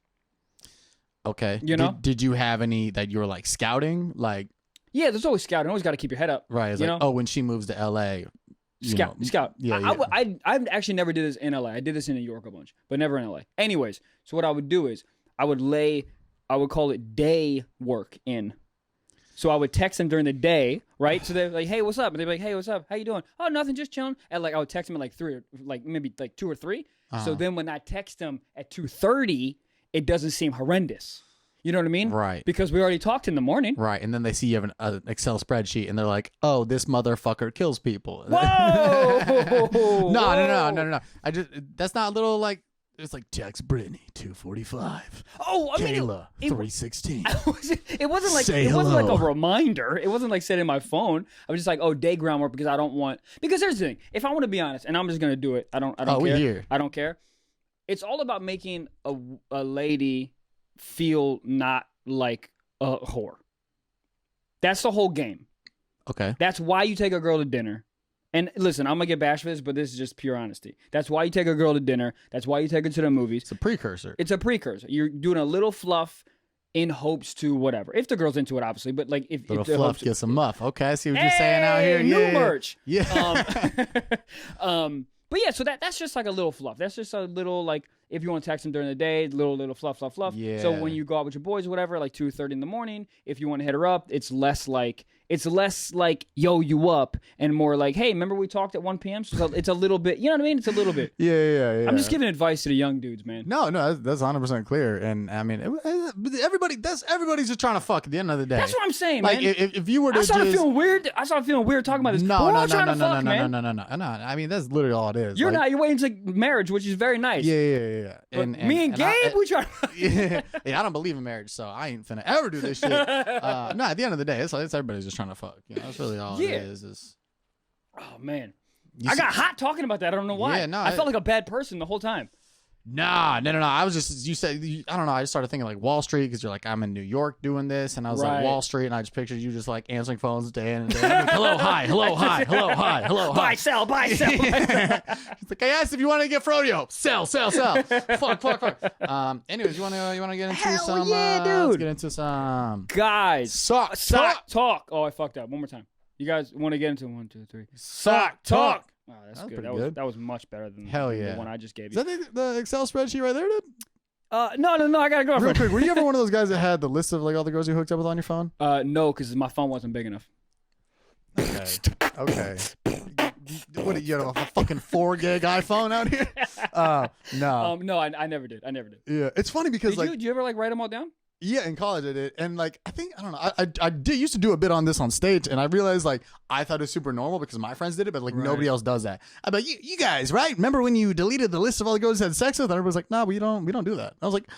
Okay. You know? Did you have any that you were like scouting? Like. Yeah, there's always scouting. Always got to keep your head up. Right. It's like, oh, when she moves to LA. Scout. Yeah. I actually never did this in LA. I did this in New York a bunch, but never in LA. Anyways, so what I would do is I would call it day work in. So I would text them during the day, right? So they're like, "Hey, what's up?" And they'd be like, "Hey, what's up? How you doing?" "Oh, nothing, just chilling." And like I would text them at like 3 or like maybe like 2 or 3. So then when I text them at 2:30, it doesn't seem horrendous. You know what I mean? Right. Because we already talked in the morning. Right. And then they see you have an Excel spreadsheet and they're like, oh, this motherfucker kills people. Whoa! No. That's not a little like, it's like text Brittany 245. Oh, I mean, Kayla 316. It wasn't like Say it wasn't hello. like a reminder. It wasn't like set in my phone. I was just like, oh, day groundwork because I don't want. Because here's the thing: if I want to be honest, and I'm just gonna do it, I don't care. We here. I don't care. It's all about making a lady feel not like a whore. That's the whole game. Okay. That's why you take a girl to dinner. And listen, I'm gonna get bashed for this, but this is just pure honesty. That's why you take a girl to dinner. That's why you take her to the movies. It's a precursor. It's a precursor. You're doing a little fluff in hopes to whatever. If the girl's into it, obviously. But like if little if the fluff hopes, gets a muff. Okay, I see what you're saying out here. New Yeah. merch. Yeah. But yeah, so that's just like a little fluff. That's just a little like if you want to text them during the day, little fluff. Yeah. So when you go out with your boys or whatever, like 2:30 in the morning, if you want to hit her up, it's less like yo, you up, and more like, hey, remember we talked at 1 p.m. So it's a little bit, you know what I mean? It's a little bit. Yeah. I'm just giving advice to the young dudes, man. No, that's 100% clear. And I mean, everybody's just trying to fuck at the end of the day. That's what I'm saying, like, man. If you were to I started feeling weird talking about this. No. Man. That's literally all it is. You're not. You're waiting to marriage, which is very nice. Yeah. And me and Gabe, we try. Yeah, I don't believe in marriage, so I ain't finna ever do this shit. No, at the end of the day, it's everybody's just trying to fuck. You know, that's really all it is. Oh man, I got hot talking about that. I don't know why. Yeah, no, I felt like a bad person the whole time. Nah, no. I was just, you said, I don't know. I just started thinking like Wall Street because you're like, I'm in New York doing this. And I was like, Wall Street. And I just pictured you just like answering phones day in and day out. Like, hello, hi. Buy, sell. She's like, I asked if you wanted to get Frodio. Sell. Fuck. Anyways, you want to get into some? Yeah, dude. Let's get into some. Guys. Sock talk. Oh, I fucked up. One more time. You guys want to get into 1, 2, 3. Sock talk. Oh, that's good. That was much better than the one I just gave you. Is that the Excel spreadsheet right there, dude? No. I gotta go. Real quick, were you ever one of those guys that had the list of like all the girls you hooked up with on your phone? No, because my phone wasn't big enough. Okay. What, you have a fucking 4 gig iPhone out here? No. No, I never did. Yeah, it's funny because did you ever like write them all down? Yeah, in college I did, and like I don't know. I used to do a bit on this on stage, and I realized like I thought it was super normal because my friends did it, but like nobody else does that. I'm like, you guys, right? Remember when you deleted the list of all the girls you had sex with? And everybody's like, no, we don't do that. I was like,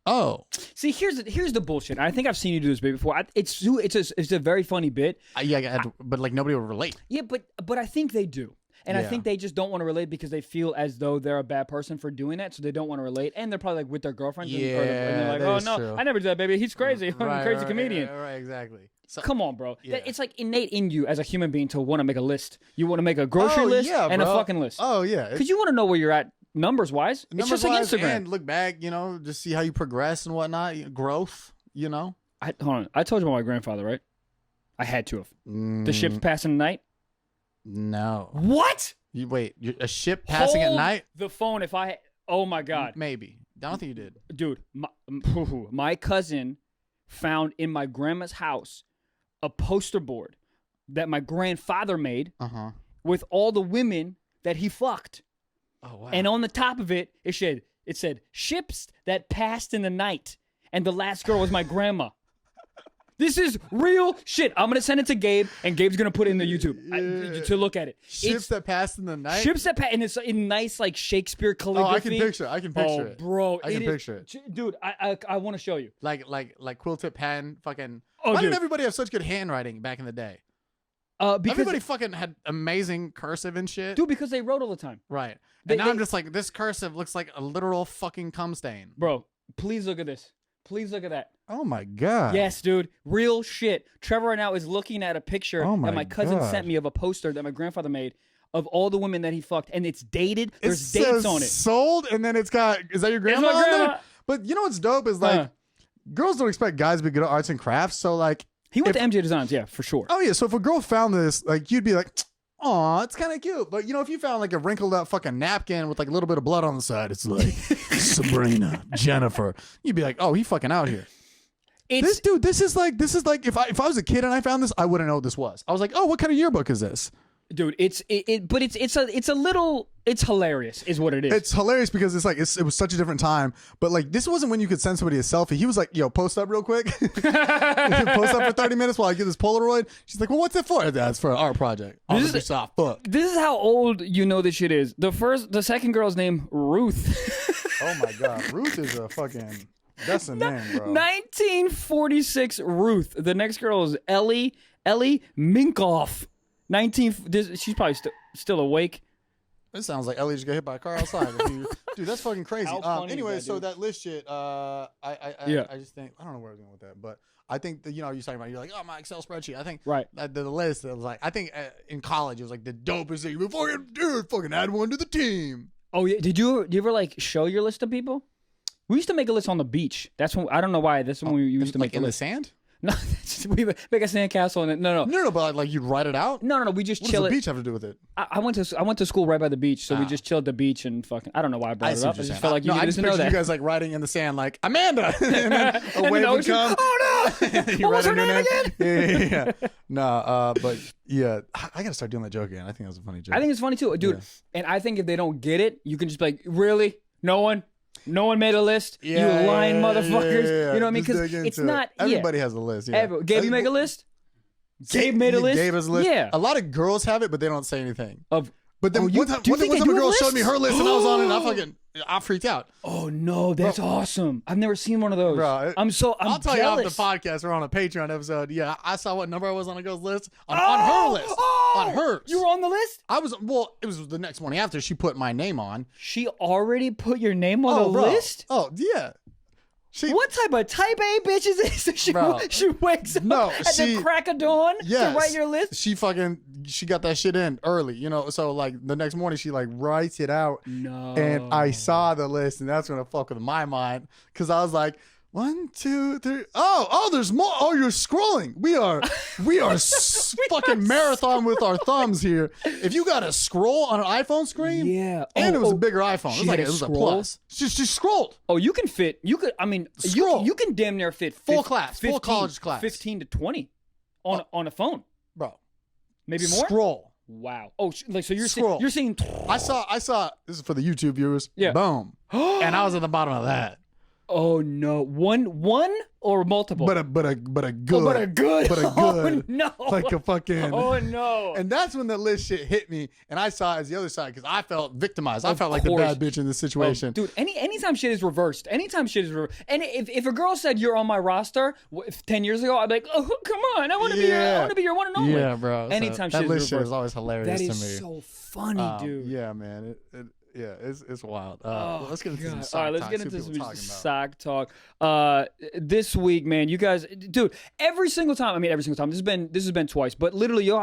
oh. See, here's the bullshit. I think I've seen you do this bit before. It's a very funny bit. But like nobody would relate. Yeah, but I think they do. And I think they just don't want to relate because they feel as though they're a bad person for doing that, so they don't want to relate. And they're probably like with their girlfriends. And they're like, oh no, true. I never did that, baby. He's crazy. I'm a crazy comedian. Right, exactly. So, come on, bro. Yeah. It's like innate in you as a human being to want to make a list. You want to make a grocery list and a fucking list. Oh yeah. Because you want to know where you're at numbers wise. It's just like Instagram. And look back, just see how you progress and whatnot. Growth, Hold on. I told you about my grandfather, right? I had to have. The ships passing at night? No. What? A ship passing at night? The phone if I... Oh, my God. Maybe. I don't think you did. Dude, my cousin found in my grandma's house a poster board that my grandfather made with all the women that he fucked. Oh, wow. And on the top of it, it said, ships that passed in the night. And the last girl was my grandma. This is real shit. I'm going to send it to Gabe, and Gabe's going to put it in the YouTube to look at it. Ships that passed in the night? Ships that passed, and it's in nice, like, Shakespeare calligraphy. Oh, I can picture it. Bro. I can picture it. Dude, I want to show you. Like quill tip pen, fucking... Why did everybody have such good handwriting back in the day? Because everybody fucking had amazing cursive and shit. Dude, because they wrote all the time. Right. And now I'm just like, this cursive looks like a literal fucking cum stain. Bro, please look at this. Please look at that. Oh my God. Yes, dude. Real shit. Trevor right now is looking at a picture that my cousin sent me of a poster that my grandfather made of all the women that he fucked, and it's dated. There's dates on it. Sold, and then it's got, is that your grandma on there? But you know what's dope is like, girls don't expect guys to be good at arts and crafts, so like. He went to MJ Designs, yeah, for sure. Oh yeah, so if a girl found this, like you'd be like, aw, it's kind of cute. But if you found like a wrinkled out fucking napkin with like a little bit of blood on the side, it's like, Sabrina, Jennifer. You'd be like, oh, he fucking out here. This is like if I was a kid and I found this, I wouldn't know what this was. I was like, oh, what kind of yearbook is this? Dude, it's hilarious, is what it is. It's hilarious because it's like it was such a different time. But like this wasn't when you could send somebody a selfie. He was like, yo, post up real quick. Post up for 30 minutes while I get this Polaroid. She's like, well, what's it for? That's for an art project. This is how old this shit is. The second girl's name Ruth. Oh my God, Ruth is a fucking. That's a name, bro. 1946 Ruth. The next girl is Ellie Minkoff. She's probably still awake. It sounds like Ellie just got hit by a car outside. Dude, that's fucking crazy. Anyway, so that list shit, I just think, I don't know where I was going with that, but I think that, you're talking about, you're like, oh, my Excel spreadsheet. I think the list, it was like, I think in college, it was like the dopest thing. Fucking add one to the team. Oh, yeah. Did you ever like show your list to people? We used to make a list on the beach. That's when, I don't know why. That's when we used to make in the list. The sand? No, we make a sandcastle in it. No, but like you'd write it out? No, we just chill. What does the beach have to do with it? I went to school right by the beach, so we just chilled at the beach and fucking. I don't know why I brought it up. I just felt like you needed to know that. You guys like writing in the sand, like Amanda, and then a wave would come. Oh no! What was her name again? Yeah. No, but yeah, I gotta start doing that joke again. I think that was a funny joke. I think it's funny too, dude. Yeah. And I think if they don't get it, you can just be like, really, no one made a list. You lying motherfuckers. Yeah. You know what I mean? Because it's not. Everybody has a list. Yeah. Gabe, you make a list? Gabe made a list? Gabe has a list. Yeah. A lot of girls have it, but they don't say anything. But then one time a girl showed me her list and I was on it and I freaked out. Oh no, that's awesome. I've never seen one of those. Bro, I'll tell jealous. you off the podcast. We're on a Patreon episode. Yeah, I saw what number I was on a girl's list. On her list. On hers. You were on the list? It was the next morning after she put my name on. She already put your name on the list? Oh, yeah. What type of type A bitch is this? She wakes up at the crack of dawn to write your list? She got that shit in early, so like the next morning she like writes it out. No. And I saw the list and that's when it fucked with my mind because I was like, 1, 2, 3. Oh, there's more. Oh, you're scrolling. We are fucking marathon with our thumbs here. If you got to scroll on an iPhone screen, and it was a bigger iPhone. It was a plus. She scrolled. Oh, you can fit. You could. I mean, you can damn near fit full college class, 15 to 20 on a phone, bro. Maybe more. Scroll. Wow. Oh, so you're seeing. I saw. This is for the YouTube viewers. Yeah. Boom. And I was at the bottom of that. Oh no! One or multiple? But a good. Oh no! Like a fucking. Oh no! And that's when the list shit hit me, and I saw it as the other side because I felt victimized. I felt like the bad bitch in this situation. Dude, anytime shit is reversed, and if a girl said you're on my roster 10 years ago, I'd be like, oh come on, I want to be your one and only. Yeah, bro. Anytime so shit is reversed, shit is always hilarious to me. That is so funny, dude. Yeah, man. Yeah, it's wild. Let's get into some sock talk. All right, let's get into some sock talk. This week, man, you guys, dude, every single time. This has been twice, but literally, you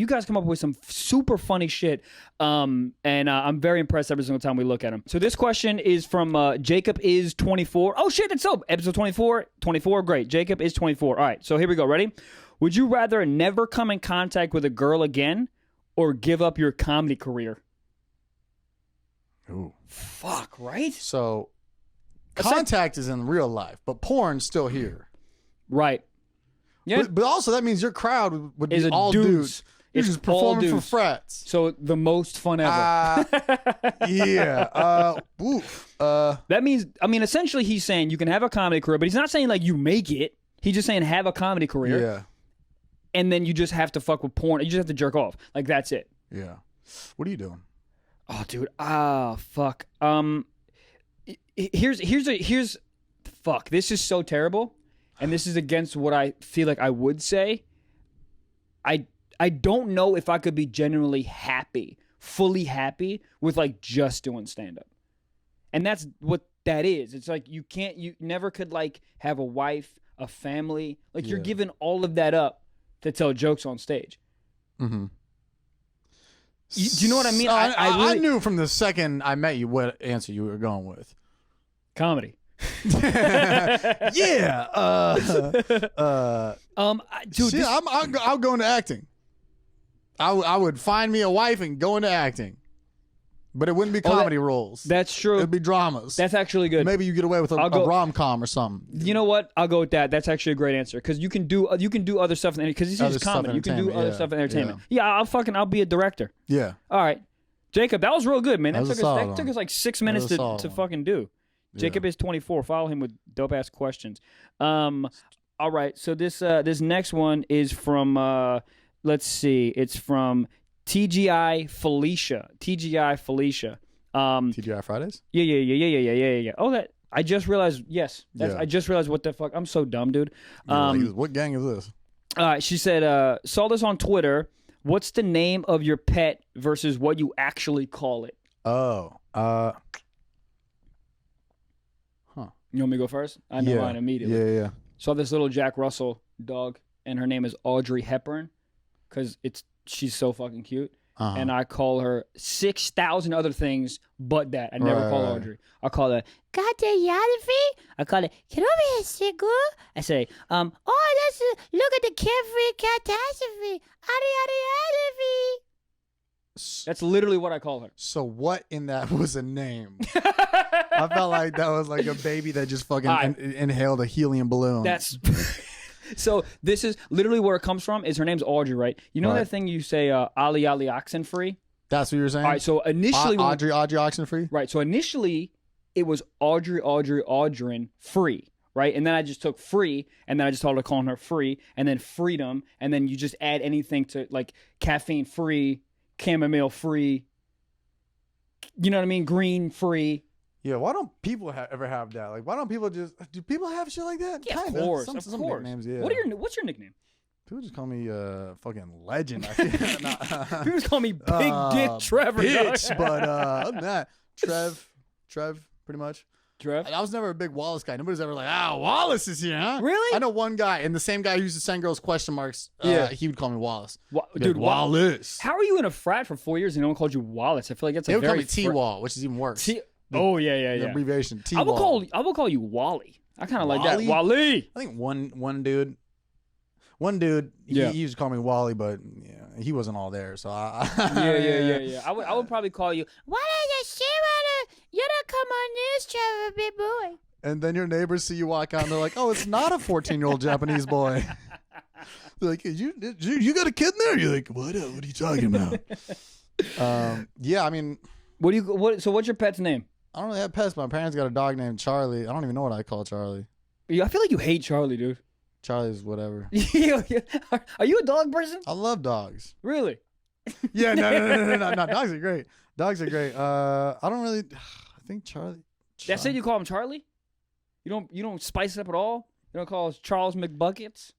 guys come up with some super funny shit. And I'm very impressed every single time we look at them. So this question is from Jacob is 24. Oh shit, it's up. Episode 24. 24, great. Jacob is 24. All right, so here we go. Ready? Would you rather never come in contact with a girl again, or give up your comedy career? Ooh. Fuck, right? So, contact is in real life, but porn's still here. Right. Yeah. But also, that means your crowd would be all dudes. You're just performing for frats. So, the most fun ever. Yeah. That means, essentially, he's saying you can have a comedy career, but he's not saying, like, you make it. He's just saying have a comedy career. Yeah. And then you just have to fuck with porn. You just have to jerk off. Like, that's it. Yeah. What are you doing? Oh, dude. Fuck. Here's fuck. This is so terrible, and this is against what I feel like I would say. I don't know if I could be genuinely happy, fully happy with like just doing stand up, and that's what that is. It's like you never could like have a wife, a family. Like you're giving all of that up to tell jokes on stage. Mm-hmm. Do you know what I mean? I knew from the second I met you what answer you were going with. Comedy. Yeah. Dude, shit, I'll go into acting. I would find me a wife and go into acting. But it wouldn't be comedy roles. That's true. It'd be dramas. That's actually good. Maybe you get away with a rom-com or something. You know what? I'll go with that. That's actually a great answer because you can do other stuff because this is comedy. You can do other stuff in entertainment. Yeah, I'll be a director. Yeah. All right, Jacob, that was real good, man. That took us like 6 minutes to fucking do. Jacob is 24. Follow him with dope ass questions. All right, so this next one is from let's see, it's from TGI Felicia. TGI Fridays? Yeah. Oh, that I just realized. Yes, I just realized what the fuck. I'm so dumb, dude. What gang is this? She said, saw this on Twitter. What's the name of your pet versus what you actually call it? Oh. You want me to go first? I know mine immediately. Yeah. So I have this little Jack Russell dog, and her name is Audrey Hepburn, because she's so fucking cute. And I call her 6,000 other things but that. I never call her Audrey. I call her Catastrophe. I call her, "Get over here, Sigurd." I say, look at the carefree catastrophe. That's literally what I call her. So what in that was a name? I felt like that was like a baby that just fucking inhaled a helium balloon. That's... So this is literally where it comes from. Is her name's Audrey, right? You know that thing you say, Ali Oxenfree? That's what you were saying? All right, so initially... Audrey Oxenfree? Right, so initially it was Audrin Free, right? And then I just took free, and then I just started calling her free, and then freedom, and then you just add anything to, like, caffeine free, chamomile free, you know what I mean? Green free. Yeah, why don't people ever have that? Like, why don't people do people have shit like that? Yeah, Kinda. of course. Some nicknames, yeah. What's your nickname? People just call me fucking legend. People just call me Big Dick Trevor. Bitch, but other than that, Trev, pretty much. Trev? I was never a big Wallace guy. Nobody's ever like, Wallace is here, huh? Really? I know one guy, and the same guy who used to send girls question marks, he would call me Wallace. Dude, Wallace. How are you in a frat for 4 years and no one called you Wallace? I feel like that's they would call me T-Wall, which is even worse. Yeah. The abbreviation T-Wall. I will call you Wally. I kind of like that. Wally. I think one dude, he used to call me Wally, but he wasn't all there. So yeah. I would probably call you. What is a shit? You don't come on this, Trevor, big boy. And then your neighbors see you walk out, and they're like, "Oh, it's not a 14-year-old Japanese boy." They're like, you got a kid in there? You're like, what are you talking about? I mean, so what's your pet's name? I don't really have pets. My parents got a dog named Charlie. I don't even know what I call Charlie. I feel like you hate Charlie, dude. Charlie's whatever. Are you a dog person? I love dogs. Really? Yeah, no. Dogs are great. I don't really. I think Charlie. That's it. You call him Charlie? You don't spice it up at all? You don't call us Charles McBuckets?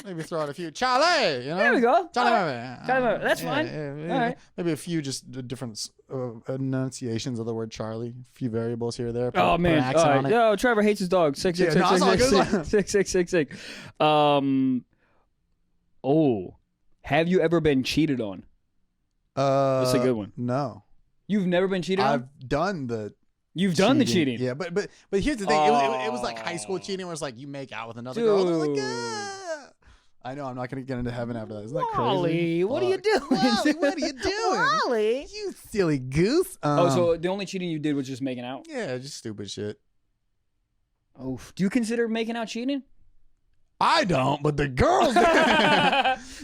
Maybe throw out a few Charlie. You know. There we go. Charlie. That's fine. Yeah. All right. Maybe a few just different enunciations of the word Charlie. A few variables here or there. Oh man. All right. Yo, Trevor hates his dog. 666. Have you ever been cheated on? That's a good one. No. You've never been cheated on? I've done the. You've done the cheating. Yeah, but here's the thing. It was like high school cheating where it's like you make out with another girl. And like, I know I'm not going to get into heaven after that. Isn't that crazy? Wally, what are you doing? Wally, what are you doing? Wally. You silly goose. So the only cheating you did was just making out? Yeah, just stupid shit. Oh, do you consider making out cheating? I don't, but the girls.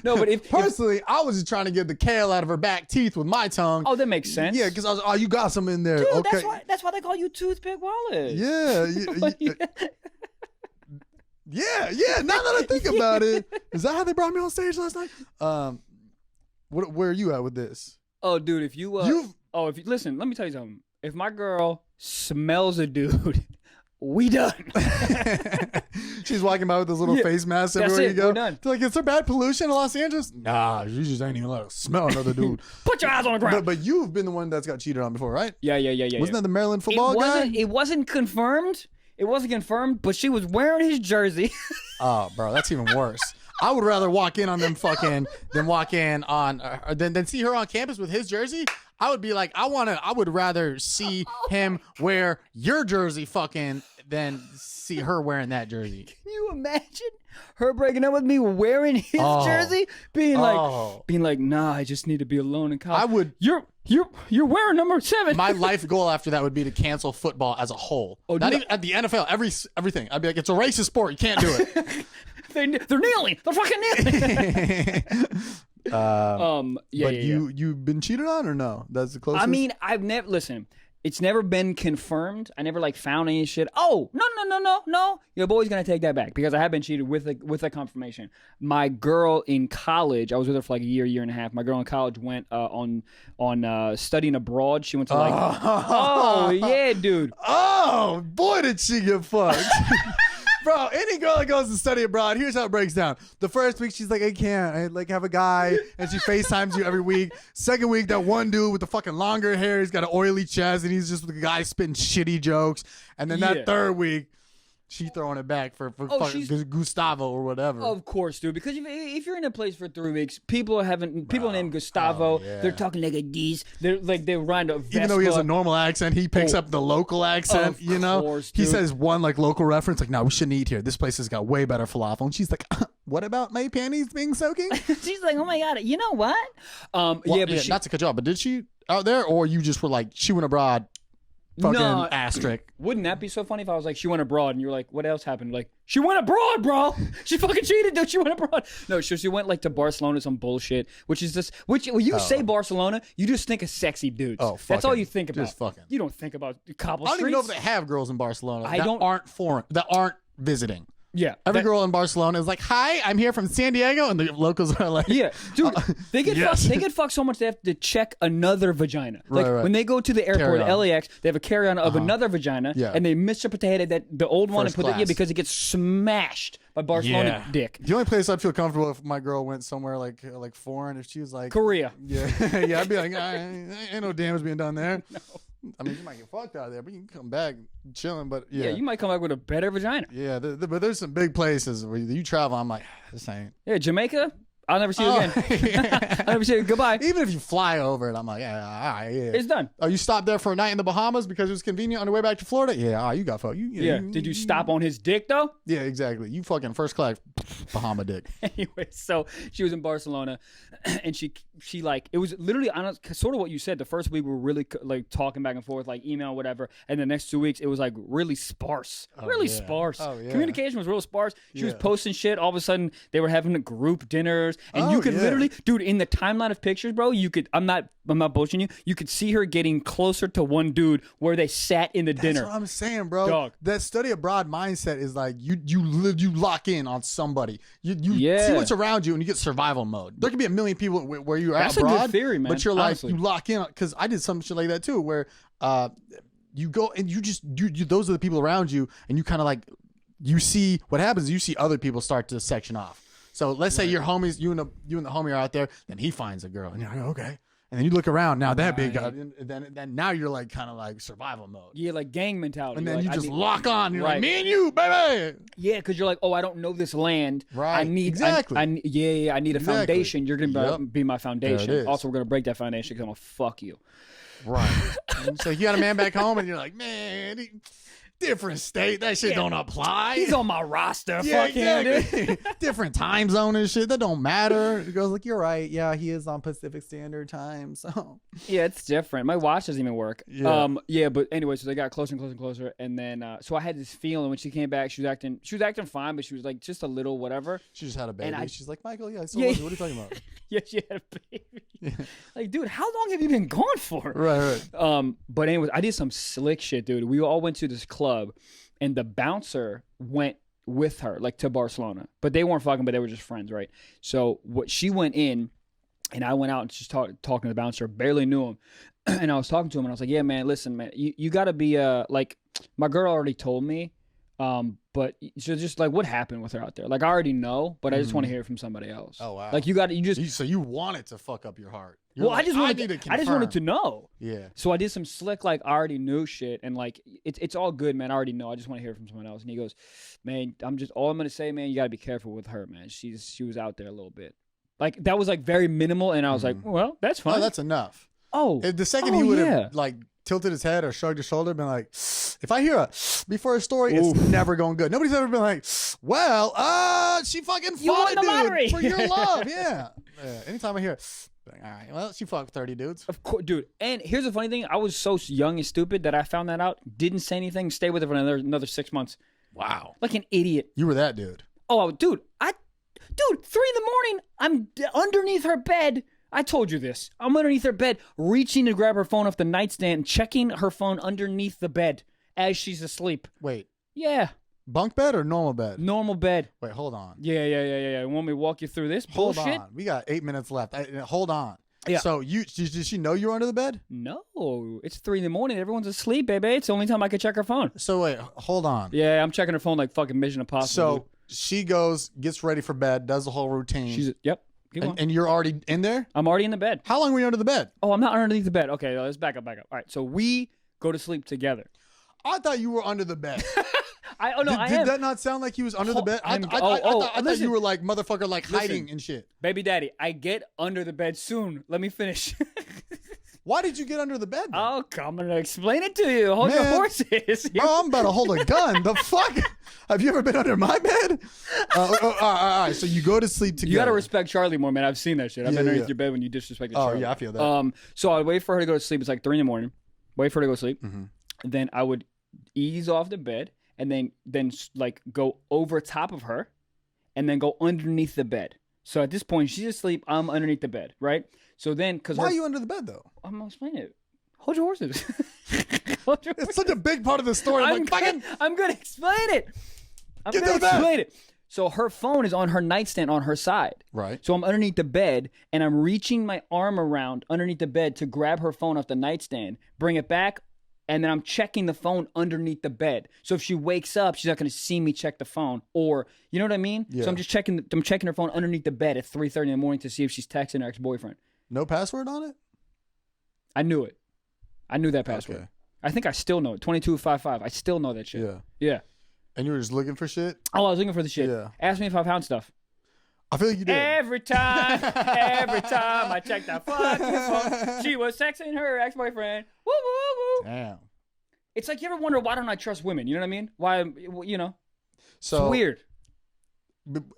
No, but personally, I was just trying to get the kale out of her back teeth with my tongue. Oh, that makes sense. Yeah, because I was, you got some in there. Dude, okay. That's why they call you Toothpick Wallace. Yeah. Yeah. Now that I think about it, is that how they brought me on stage last night? Where are you at with this? Oh, dude, if you listen, let me tell you something. If my girl smells a dude, we done. She's walking by with this little face mask everywhere you go. We're done. They're like, is there bad pollution in Los Angeles? Nah, you just ain't even allowed to smell another dude. Put your eyes on the ground. But you've been the one that's got cheated on before, right? Yeah. Wasn't that the Maryland football guy? It wasn't confirmed. It wasn't confirmed, but she was wearing his jersey. Oh, bro, that's even worse. I would rather walk in on them fucking than walk in on than see her on campus with his jersey. I would be like, I would rather see him wear your jersey fucking than see her wearing that jersey. Can you imagine her breaking up with me wearing his jersey? Being like, nah, I just need to be alone in college. I would. You're wearing number 7. My life goal after that would be to cancel football as a whole. Oh, not even at the NFL, everything. I'd be like, it's a racist sport. You can't do it. They're kneeling. They're fucking kneeling. But you've been cheated on or no? That's the closest. I mean, I've never listen. It's never been confirmed. I never found any shit. Oh no! Your boy's gonna take that back because I have been cheated with a confirmation. My girl in college, I was with her for like a year and a half. My girl in college went on studying abroad. She went to oh yeah, dude. Oh boy, did she get fucked. Bro, any girl that goes to study abroad, here's how it breaks down. The first week, she's like, I can't. I like have a guy, and she FaceTimes you every week. Second week, that one dude with the fucking longer hair, he's got an oily chest, and he's just the guy spitting shitty jokes. And then that third week, she throwing it back for fucking Gustavo or whatever. Of course, dude. Because if you're in a place for 3 weeks, people named Gustavo. They're talking like a D's. They're riding a Vespa. Even though he has a normal accent, he picks up the local accent. You know, course, he says one like local reference, like, "No, we shouldn't eat here. This place has got way better falafel." And she's like, "What about my panties being soaking?" She's like, "Oh my god, you know what?" Well, not to cut you off, but did she out there, or you just were like, she went abroad? Fucking asterisk. Wouldn't that be so funny if I was like, she went abroad, and you're like, what else happened? Like, she went abroad, bro. She fucking cheated, dude. She went abroad. No, she went like to Barcelona, some bullshit. Which is just, when you say Barcelona, you just think of sexy dudes. Oh, that's all you think about. Just fucking. You don't think about cobble I streets. don't even know if they have girls in Barcelona aren't foreign, that aren't visiting. Yeah. Every girl in Barcelona is like, "Hi, I'm here from San Diego," and the locals are like, "Yeah, dude, they get fucked so much they have to check another vagina. Like when they go to the airport at LAX, they have a carry-on of another vagina, and they misinterpreted that the old one and put it because it gets smashed by Barcelona dick. The only place I'd feel comfortable if my girl went somewhere like foreign, if she was like Korea. Yeah, yeah, I'd be like, ain't no damage being done there. No. I mean, you might get fucked out of there, but you can come back chilling. But yeah, you might come back with a better vagina. Yeah, but there's some big places where you travel. I'm like, this ain't. Yeah, Jamaica. I'll never see you again. I'll never see you. Goodbye. Even if you fly over it, I'm like, all right, yeah. It's done. Oh, you stopped there for a night in the Bahamas because it was convenient on the way back to Florida? Yeah, you got fucked. Did you stop on his dick, though? Yeah, exactly. You fucking first class Bahama dick. Anyway, so she was in Barcelona, and she like, it was literally sort of what you said. The first week we were really like talking back and forth, like email, whatever. And the next 2 weeks, it was like really sparse. Sparse. Oh, yeah. Communication was real sparse. She was posting shit. All of a sudden, they were having group dinners. And you could literally, dude, in the timeline of pictures, bro, I'm not bullshitting you. You could see her getting closer to one dude where they sat in the dinner. That's what I'm saying, bro. Dog. That study abroad mindset is like you lock in on somebody. You see what's around you and you get survival mode. There could be a million people where you're at abroad. That's a good theory, man. But you're like, honestly. you lock in, because I did some shit like that too, where you go and you those are the people around you, and you kind of like, you see what happens. You see other people start to section off. So let's say your homies, you and the homie are out there, then he finds a girl, and you're like, okay. And then you look around, now that big guy, and then now you're like kind of like survival mode. Yeah, like gang mentality. And then you just lock on. You're like, me and you, baby. Yeah, because you're like, oh, I don't know this land. Right. I need I need a foundation. You're gonna be my foundation. Also, we're gonna break that foundation because I'm gonna fuck you. Right. So you got a man back home, and you're like, man. Different state, that shit don't apply. He's on my roster. Yeah, fuck him, dude. Different time zone and shit. That don't matter. It goes like, you're right. Yeah, he is on Pacific Standard Time. So yeah, it's different. My watch doesn't even work. Yeah. But anyway, so they got closer and closer and closer, and then so I had this feeling when she came back, she was acting fine, but she was like just a little whatever. She just had a baby. And she's like, Michael, what are you talking about? Yeah, she had a baby. Yeah. Like, dude, how long have you been gone for? Right. But anyways, I did some slick shit, dude. We all went to this club, and the bouncer went with her, like, to Barcelona. But they weren't fucking, but they were just friends, right? So she went in, and I went out and just talking to the bouncer. Barely knew him. And I was talking to him, and I was like, yeah, man, listen, man, you got to be, like, my girl already told me, but so just like, what happened with her out there? Like, I already know, but I just want to hear it from somebody else. Oh, wow. Like, so you wanted to fuck up your heart. I just wanted to know. Yeah. So I did some slick, like, I already knew shit, and like, it's all good, man. I already know. I just want to hear it from someone else. And he goes, man, all I'm gonna say, man, you gotta be careful with her, man. She was out there a little bit. Like, that was like very minimal, and I was like, well, that's fine. Oh, that's enough. Oh, the second he would have like tilted his head or shrugged his shoulder, been like, if I hear a before a story, it's never going good. Nobody's ever been like, well, she fucking fought a dude for your love. Yeah. Anytime I hear, all right, well, she fucked 30 dudes. Of course, dude. And here's the funny thing: I was so young and stupid that I found that out. Didn't say anything. Stayed with her for another 6 months. Wow. Like an idiot. You were that dude. Oh, dude. 3 in the morning. I'm underneath her bed. I told you this. I'm underneath her bed, reaching to grab her phone off the nightstand, checking her phone underneath the bed as she's asleep. Wait. Yeah. Bunk bed or normal bed? Normal bed. Wait, hold on. Yeah. You want me to walk you through this bullshit? Hold on. We got 8 minutes left. Hold on. Yeah. So did she know you were under the bed? No, it's 3 a.m. Everyone's asleep, baby. It's the only time I could check her phone. So wait, hold on. Yeah, I'm checking her phone like fucking Mission Impossible. So dude. she goes, gets ready for bed, does the whole routine. Yep. Keep going. And you're already in there? I'm already in the bed. How long were you under the bed? Oh, I'm not underneath the bed. Okay, let's back up. All right, so we go to sleep together. I thought you were under the bed. I am. Did that not sound like he was under the bed? I thought you were like motherfucker, like hiding and shit. Baby daddy, I get under the bed soon. Let me finish. Why did you get under the bed then? Oh, I'm gonna explain it to you. Hold your horses. Bro, I'm about to hold a gun. The fuck? Have you ever been under my bed? All right. So you go to sleep together. You gotta respect Charlie more, man. I've seen that shit. I've been underneath your bed when you disrespected Charlie. Oh yeah, I feel that. So I wait for her to go to sleep. It's like 3 a.m. Wait for her to go to sleep. Mm-hmm. Then I would ease off the bed and then like go over top of her and then go underneath the bed. So at this point, she's asleep. I'm underneath the bed, right? So then, why are you under the bed though? I'm gonna explain it. Hold your horses. It's such a big part of the story. I'm gonna explain it. Explain it. So her phone is on her nightstand on her side. Right. So I'm underneath the bed and I'm reaching my arm around underneath the bed to grab her phone off the nightstand, bring it back, and then I'm checking the phone underneath the bed. So if she wakes up, she's not going to see me check the phone, or you know what I mean? Yeah. So I'm just checking. I'm checking her phone underneath the bed at 3:30 in the morning to see if she's texting her ex-boyfriend. No password on it? I knew it. I knew that password. Okay. I think I still know it. 2255. I still know that shit. Yeah. Yeah. And you were just looking for shit? Oh, I was looking for the shit. Yeah. Ask me if I found stuff. I feel like you did. Every time I checked that fucking phone, she was texting her ex-boyfriend. Woo, woo, woo. Damn. It's like, you ever wonder, why don't I trust women? You know what I mean? Why, So it's weird.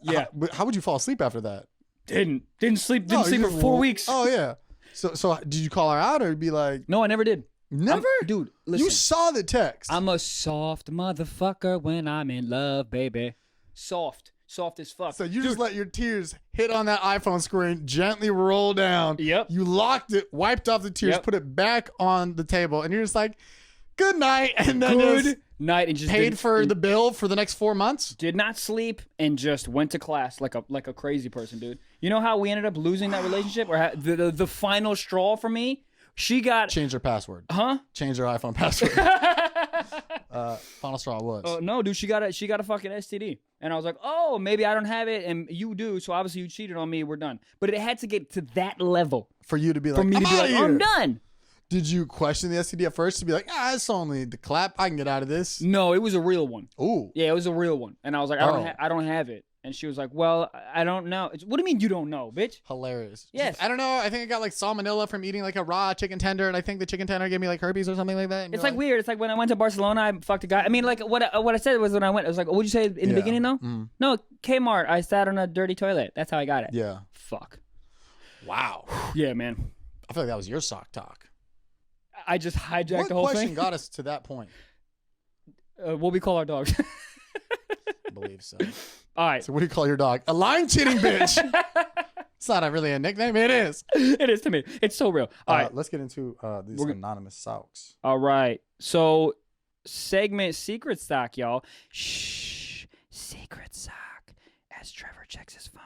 Yeah. How would you fall asleep after that? Didn't sleep for 4 weeks. Oh, yeah. So did you call her out or be like... No, I never did. Never? Dude, listen. You saw the text. I'm a soft motherfucker when I'm in love, baby. Soft as fuck. So you just let your tears hit on that iPhone screen, gently roll down. Yep. You locked it, wiped off the tears, put it back on the table, and you're just like, good night. And then good night. And just paid for the bill for the next 4 months. Did not sleep and just went to class like a crazy person, dude. You know how we ended up losing that relationship? Or the final straw for me? She got... Changed her password. Huh? Changed her iPhone password. Final straw was. No, dude, she got a fucking STD. And I was like, oh, maybe I don't have it and you do, so obviously you cheated on me, we're done. But it had to get to that level. For you to be like, I'm done. Did you question the STD at first to be like, it's only the clap, I can get out of this? No, it was a real one. Ooh. Yeah, it was a real one. And I was like, I don't have it. And she was like, well, I don't know. What do you mean you don't know, bitch? Hilarious. Yes. I don't know. I think I got like salmonella from eating like a raw chicken tender, and I think the chicken tender gave me like herpes or something like that. It's like weird. It's like when I went to Barcelona, I fucked a guy. I mean, like what I said was when I went, I was like, what'd you say in the beginning though? Mm. No, Kmart. I sat on a dirty toilet. That's how I got it. Yeah. Fuck. Wow. Yeah, man. I feel like that was your sock talk. I just hijacked the whole What thing. question got us to that point? What we call our dogs. I believe so. All right. So what do you call your dog? A line cheating bitch. It's not really a nickname. It is. It is to me. It's so real. All right. Let's get into these anonymous socks. All right. So segment secret sock, y'all. Shh. Secret sock. As Trevor checks his phone.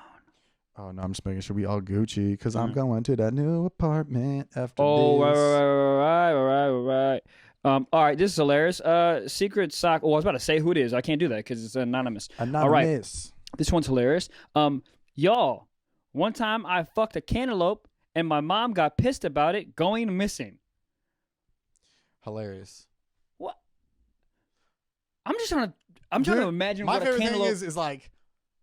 Oh, no, I'm just making sure we all Gucci because I'm going to that new apartment after this. Oh, right. All right, this is hilarious. Secret sock. Oh, I was about to say who it is. I can't do that because it's anonymous. Anonymous. All right. This one's hilarious. Y'all, one time I fucked a cantaloupe and my mom got pissed about it going missing. Hilarious. What? I'm trying to imagine what a cantaloupe... My favorite thing is like,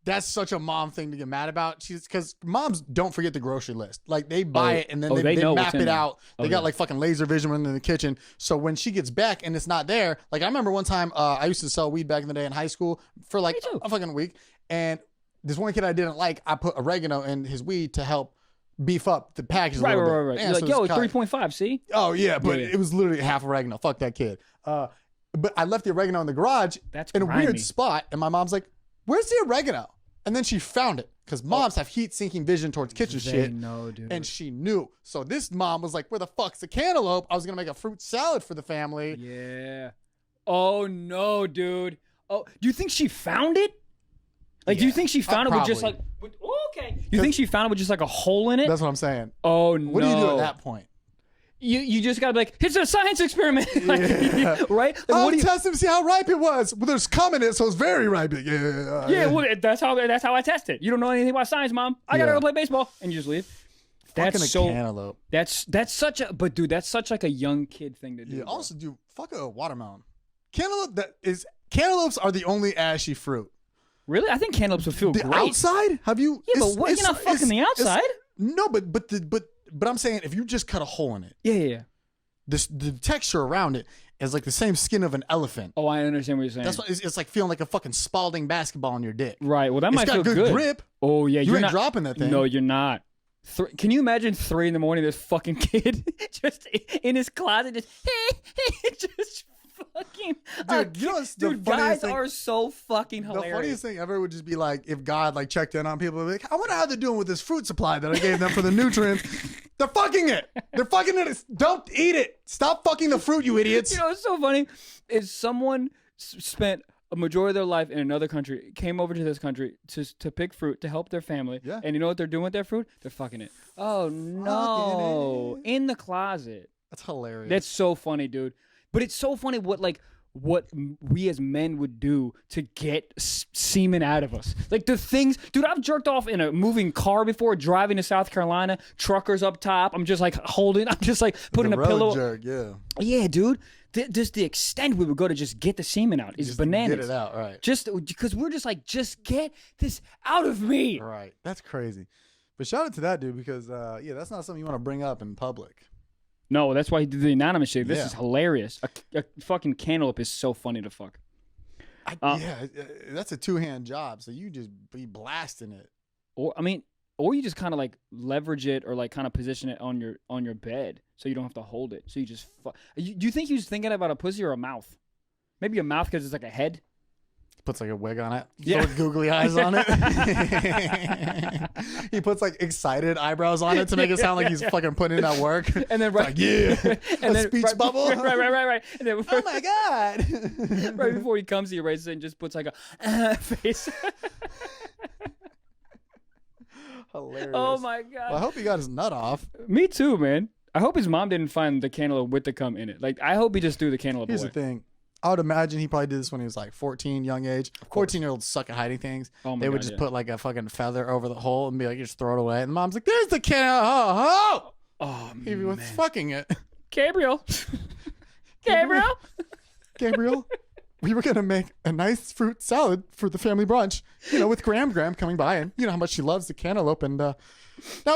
that's such a mom thing to get mad about. Because moms don't forget the grocery list. Like, they buy it and then they map it out. They got like fucking laser vision when in the kitchen. So when she gets back and it's not there, like I remember one time I used to sell weed back in the day in high school for like a fucking week. And this one kid I didn't like, I put oregano in his weed to help beef up the package a little bit. Right. You're like, yo, it's 3.5, see? Oh, yeah, but it was literally half oregano. Fuck that kid. But I left the oregano in the garage in a weird spot. And my mom's like, where's the oregano? And then she found it because moms have heat-sinking vision towards kitchen shit. Know, dude. And she knew. So this mom was like, where the fuck's the cantaloupe? I was going to make a fruit salad for the family. Yeah. Oh, no, dude. Oh, do you think she found it? Like, do you think she found it with just like, okay. You think she found it with just like a hole in it? That's what I'm saying. Oh no. What do you do at that point? You just gotta be like, it's a science experiment, like, right? Like, I'll test him, see how ripe it was. Well, there's cum in it, so it's very ripe. Yeah, well, that's how I test it. You don't know anything about science, Mom. I gotta go play baseball, and you just leave. That's so cantaloupe. That's such a that's such like a young kid thing to do. Yeah. Also, dude, fuck a watermelon. Cantaloupes are the only ashy fruit. Really, I think cantaloupes would feel the great. Outside? Have you? Yeah, but what? You're not fucking the outside. No, but I'm saying if you just cut a hole in it. Yeah. The texture around it is like the same skin of an elephant. Oh, I understand what you're saying. That's what it's like feeling like a fucking Spalding basketball on your dick. Right. Well, that might feel good. It's got good grip. Oh yeah, you ain't dropping that thing. No, you're not. Can you imagine 3 a.m. this fucking kid just in his closet just fucking dude, you know what's the guys thing? Are so fucking hilarious. The funniest thing ever would just be like if God like checked in on people, like, I wonder how they're doing with this fruit supply that I gave them for the nutrients. They're fucking it. They're fucking it. Don't eat it. Stop fucking the fruit, you idiots. You know what's so funny is someone spent a majority of their life in another country, came over to this country to pick fruit to help their family. Yeah. And you know what they're doing with their fruit? They're fucking it. Oh no! In the closet. That's hilarious. That's so funny, dude. But it's so funny what we as men would do to get semen out of us. Like the things, dude, I've jerked off in a moving car before, driving to South Carolina, truckers up top. I'm just like putting a pillow. Jerk, yeah. Yeah, dude. Just the extent we would go to just get the semen out is just bananas. Get it out, right. Just because we're just like, just get this out of me. Right. That's crazy. But shout out to that dude because, that's not something you want to bring up in public. No, that's why he did the anonymous shit. This is hilarious. A fucking cantaloupe is so funny to fuck. That's a 2-hand job. So you just be blasting it. Or you just kind of like leverage it or like kind of position it on your bed so you don't have to hold it. So you just do you think he was thinking about a pussy or a mouth? Maybe a mouth because it's like a head. Puts like a wig on it. Yeah. Googly eyes on it. He puts like excited eyebrows on it to make it sound like he's fucking putting in that work. And then and then speech bubble. Right. And then, oh my God. Right before he comes, he erases it and just puts like a face. Hilarious. Oh my God. Well, I hope he got his nut off. Me too, man. I hope his mom didn't find the cantaloupe with the cum in it. Like, I hope he just threw the cantaloupe away. Here's the thing. I would imagine he probably did this when he was like 14, young age. 14-year-olds suck at hiding things. Oh my God, would just put like a fucking feather over the hole and be like, you just throw it away. And the mom's like, there's the cantaloupe. Oh, man. He was fucking it. Gabriel. We were going to make a nice fruit salad for the family brunch, with Graham coming by. And you know how much she loves the cantaloupe. And now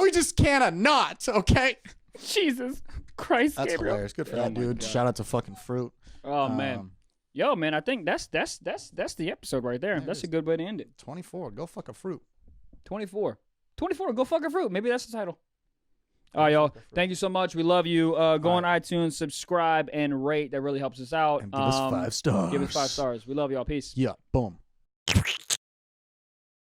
we just not, okay? Jesus Christ, That's Gabriel. Hilarious. Good for that dude. God. Shout out to fucking fruit. Oh, man. Yo, man, I think that's the episode right there. That's a good way to end it. 24. Go fuck a fruit. 24. Go fuck a fruit. Maybe that's the title. All right, y'all. Thank you so much. We love you. Go on iTunes, subscribe, and rate. That really helps us out. And give us 5 stars. Give us 5 stars. We love y'all. Peace. Yeah. Boom.